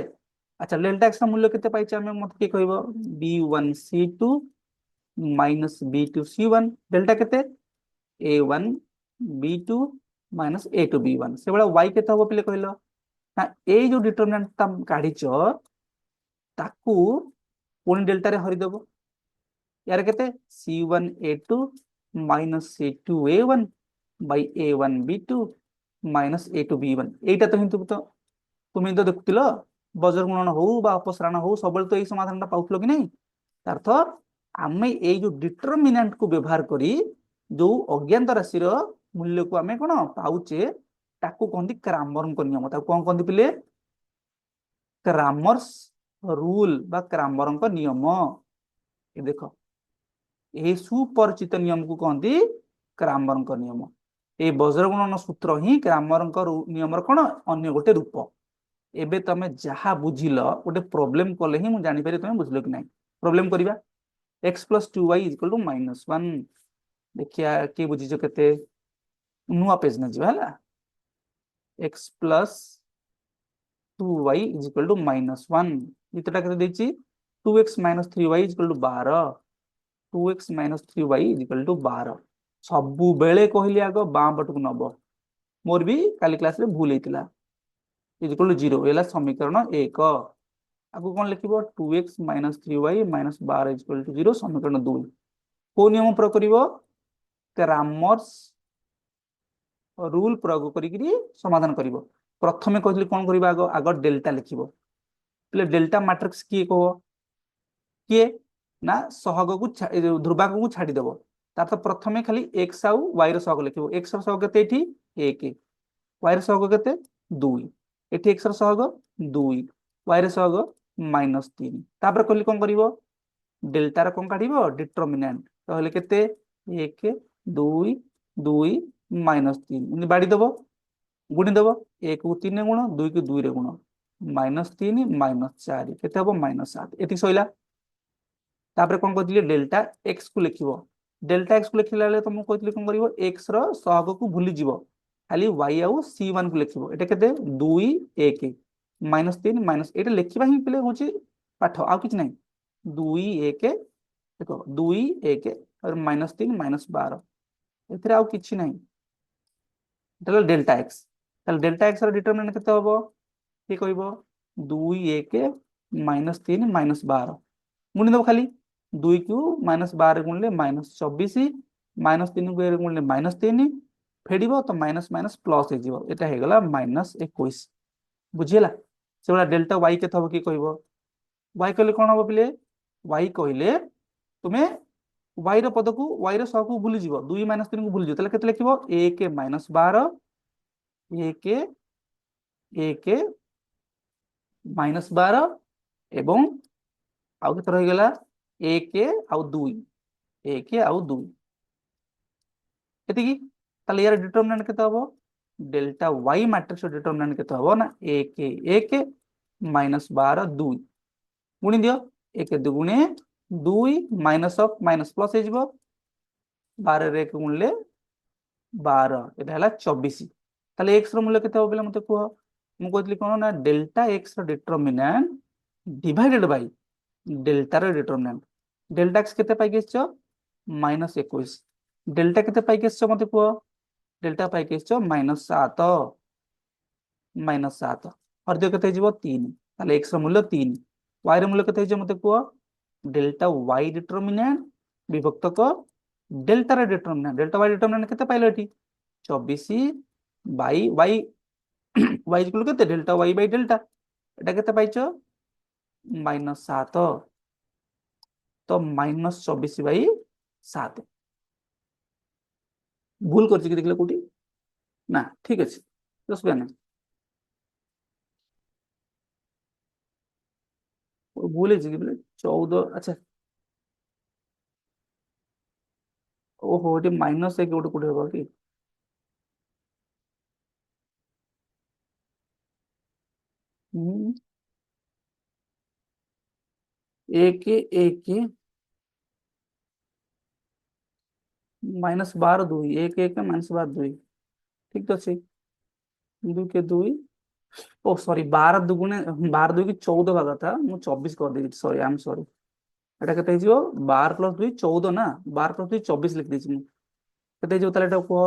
अच्छा डेल्टा x रो मूल्य केते पाइछ आमे मते के कहबो b1 c2 minus b2 c1 delta केते a1 b2 minus a2 b1 से बड़ा y केते हबो पिले कहलो ना ए जो डिटरमिनेंट तम काढिचो ताकू पुणी डेल्टा रे हरि देबो यार केते c1 a2 minus c2 a1 bye a1 b2 minus a2 b1 एटा तो हिंतु तो तुम तो देखुतिलो बजर गुणन हो बा अपसरण हो सबले तो एई समाधानटा पाउतलो कि नहीं अर्थ आमे एई जो डिटरमिनेंट को व्यवहार करी जो अज्ञात राशि रो मूल्य को आमे कोन पाउचे ताकू कहंदी क्रामर को नियम ताकू कोन कहंदी पिले क्रामर्स रूल बा क्रामर को नियम ये देखो यही सुपरिचित नियम को कहती क्रामर को नियम ये वज्रगुणन सूत्र ही क्रामर नियम कौन अन्य गोटे रूप एबे तमे जहा बुझिल गोटे प्रोब्लेम कले ही मुझे जानी पारे तमे बुझिल कि नहीं प्रोब्लेम करिबा x plus 2y equal to -1 देखिया के बुझिजो केते नुआ पेज न जिबा हला x plus 2y equal to -1 इतटा केते देछि 2x 3y equal to 12 2x minus 3y equal to 12 सबु बेले कहली आग बाम पटक नब मोर भी काली क्लास रे भूल हेतिला इक्वल टू 0 एला समीकरण 1 आगु कोन लिखिबो 2x minus 3y minus 12 equal to 0 समीकरण 2 को नियम प्रयोग करिवो क्रामर्स रूल प्रयोग करिकरी समाधान करिवो प्रथमे कहली कोन करिबा आग आग डेल्टा लिखिबो पले डेल्टा मैट्रिक्स की को किए ना सहग को ध्रुवांक को छाड़ी देबो तार तो प्रथमे खाली x आउ y रो सहग लिखिबो x रो सहग केते एठी 1 y रो सहग केते 2 एठी x रो सहग 2 y रो सहग -3 तापर कहली कोन करिवो डेल्टा रो कोन काढिबो डिटरमिनेंट कहले केते 1 2 2 -3 इन बाडी देबो गुणी देबो 1 को 3 गुण 2 को 2 रे गुण -3 -4 केते हबो -7 एठी सइला तापर कोन कहतिले डेल्टा x को लिखिबो डेल्टा x को लिखिला ले तुमको कहतिले कोन करिवो x रो सहग को भूली जिवो खाली y आउ c1 को लिखिबो एटा केते 2 1 -3 एटा लिखिबा ही पिले होची पाठ आ किछ नहीं 2 1 देखो 2 1 और -3 -12 एथरे आ किछ नहीं एटा डेल्टा x ताले डेल्टा x रो डिटरमिनेंट केते हबो के कहबो 2 1 -3 -12 गुणी दो खाली 2 को -12 गुणले -24 -3 को गुणले -3 फेडिबो तो माइनस माइनस प्लस हे जिवो एटा हे गला -21 बुझिला से वाला डेल्टा y के थबो की कहबो y कहले कोन हबो पिले y कहले तुमे y रो पद को y रो सह को भूली जिवो 2 -3 को भूली जिवो तले केते लिखिबो 1 -12 1 1 -12 एवं आउ केते रहि गेला 1 आउ 2 1 आउ 2 एतिकी ताले यार डिटरमिनेंट केते हबो डेल्टा y मैट्रिक्स डिटरमिनेंट केते हबो ना 1 1 -12 2 गुणी दियो 1 2 गुणे 2 माइनस ऑफ माइनस प्लस हे जिवो 12 रे गुणले 12 एटा हला 24 ताले x रो मूल्य केते हबो बेले मते कुहो मु कहतली कोन ना डेल्टा x रो डिटरमिनेंट डिवाइडेड बाय डेल्टा रो डिटरमिनेंट डेल्टा x केते पाई गेछो -21 डेल्टा केते पाई गेछो मते को डेल्टा पाई गेछो -7 -7 और दियो केते जिवो 3 ताले x ର मूल्य 3 y ର मूल्य केते हे मते कुह डेल्टा y डिटरमिनेंट विभक्तक डेल्टा रे डिटरमिनेंट केते पाइलो एठी 24 बाई y y इक्वल केते डेल्टा y बाई डेल्टा एटा केते पाइछो -7 तो -24 बाई 7 भूल करछि कि देखले कोठी ना ठीक अछि दस बयान भूल है कि 14 अच्छा ओहो ये -1 गोटे कोठी होबा कि हम्म, एक एक -12 दुई एक एक -12 दुई ठीक तो अच्छे दुई के दुई ओ सॉरी 12 दुगुणे 12 दुई की 14 भाग था मु 24 कर देगी सॉरी आई एम सॉरी एटा केते हिजो 12 प्लस 2 14 ना 12 प्लस 2 24 लिख देछि मु केते हिजो ताले एटा को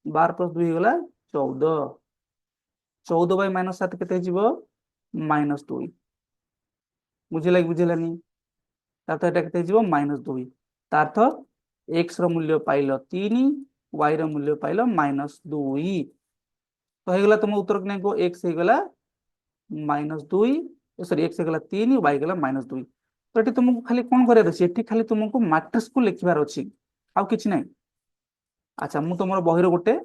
12 प्लस 2 गला 14 14 बाय -7 केते हिजो -2 बुझिला कि बुझिलानी तार एटा केते हिजो -2 तार x ର मूल्य पाइल 3 y ର मूल्य पाइल -2 तो हेगला तुम उत्तर कि को x हेगला -2 सॉरी x हेगला 3 y हेगला -2 तो एटी तुमको खाली कोन करे अछि एटी खाली तुमको मैट्रिक्स को लिखिबार अछि आउ किछि नै अच्छा मु तमरो बहिरो गोटे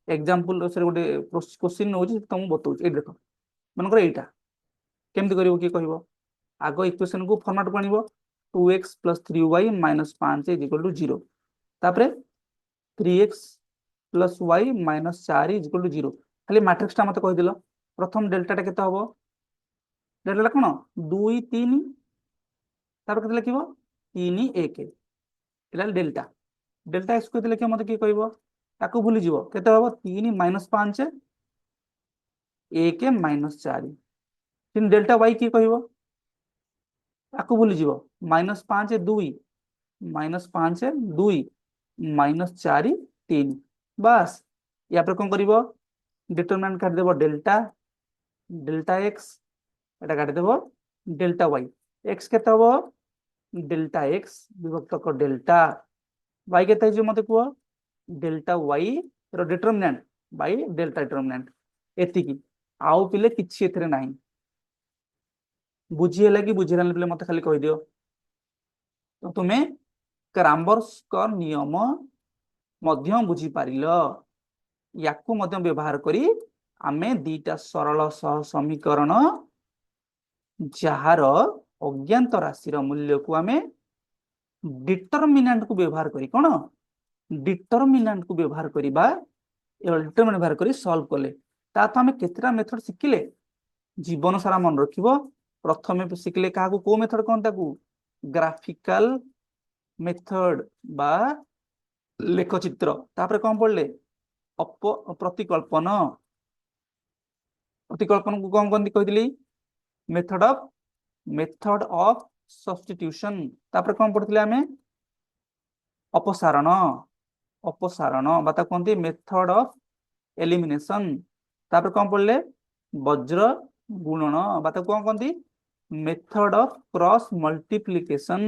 एग्जांपल सर गोटे क्वेश्चन नउछि तुम बतौ ए देखो मन कर एटा केमति करिवो की कहबो आगो इक्वेशन को फॉर्मेट बनिबो 2x + 3y - 5 = 0 तापरे 3x + y - 4 = 0 खाली मैट्रिक्स टा मते कहि दिलो प्रथम डेल्टा टा केते हबो डेल्टा ला कोन 2 3 तापर केते लिखिबो 3 1 एला डेल्टा डेल्टा x को लेके मते की कहबो ताको भूली जीवो केते हबो 3 - 5 1 - 4 तीन डेल्टा y की कहबो ताको भूली जीवो -5 2 -5 2 -4 3 बस या पर कोन करिवो डिटरमिनेंट काट देबो डेल्टा डेल्टा x एटा काट देबो डेल्टा y x केते हबो डेल्टा x विभक्त को डेल्टा y केते जे मते को डेल्टा y रो डिटरमिनेंट बाय डेल्टा डिटरमिनेंट एति की आउ पिले किछि एथरे नाही बुझी होला कि बुझिला पिले मते खाली कहि दियो तो तुमे क्राम्बर्स का नियम मध्य बुझी पारिलो याकू मध्य व्यवहार करी आमे दीटा सरल सह समीकरण जहार अज्ञात राशि मूल्य को आमे डिटरमिनेंट को व्यवहार करी कोन डिटरमिनेंट को व्यवहार करिबा डिटरमिनेंट व्यवहार करी सॉल्व कले ता तो आमे केतरा मेथड सिखिले जीवन सारा मन रखिबो प्रथमे सिखले काहा को मेथड कोन ताकू ग्राफिकल मेथड बा लेखचित्र तापर कौन पढ़ले प्रतिकल्पन प्रतिकल्पन को कौन कौन कहती मेथड ऑफ सब्स्टिट्यूशन तापर कौन पढ़ते आमे अपसारण अपसारण बाता कहते मेथड ऑफ एलिमिनेशन तापर कौन पढ़ले वज्र गुणन बाता कौन कहती मेथड ऑफ क्रॉस मल्टीप्लिकेशन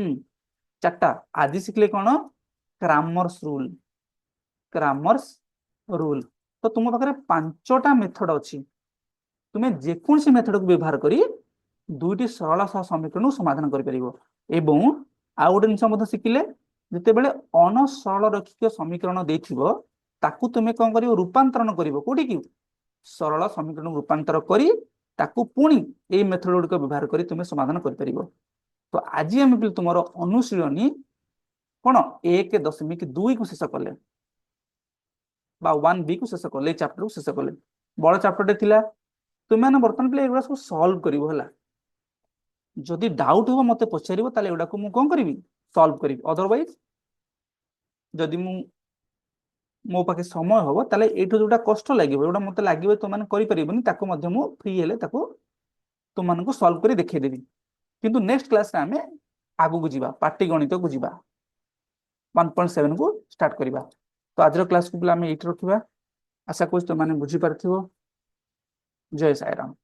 चार्टा आज शिखले कौन क्रामर्स रूल तो तुम पाखे 5टा मेथड अच्छी तुम्हें जेकोसी मेथड को व्यवहार करी दुईटी सरल समीकरण समाधान कर परिबो एवं आ गोटे जिनस शिखिले जिते बेले अनसरल रैखिक समीकरण देथिबो ताकू तुमे कौन करिवो रूपांतरण करिवो कोठी की सरल समीकरण रूपांतर करी ताकू पुणी ए मेथड गुड़िक व्यवहार करी तुमे समाधान कर परिबो तो आज आम तुम अनुशीलनी कौन 1.2 को शेष कले 1b को शेष कले चैप्टर को शेष कले बड़ चैप्टर थिला तुम बर्तमान पे एगुड़ा सब सॉल्व करिवो हला जदि डाउट हो मते पचारिबो ताले एगुड़ा को मु कोन करिवि सॉल्व करिवि अदरवाइज जदि मो पाखे समय हो ताले एठो जोटा कष्ट लागिवो एगुड़ा मते लागिवो तो माने करि परिबोनी ताको मध्य मु फ्री हेले ताको तुम मानन को सॉल्व करी देखै देबी किंतु नेक्स्ट क्लास रे हमें आगु को जीवा पाटी गणित को जीवा 1.7 को स्टार्ट करिबा तो आज क्लास को हमें एठी रखिबा आशा करूँ तुम माने बुझी पारथिबो जय साईराम।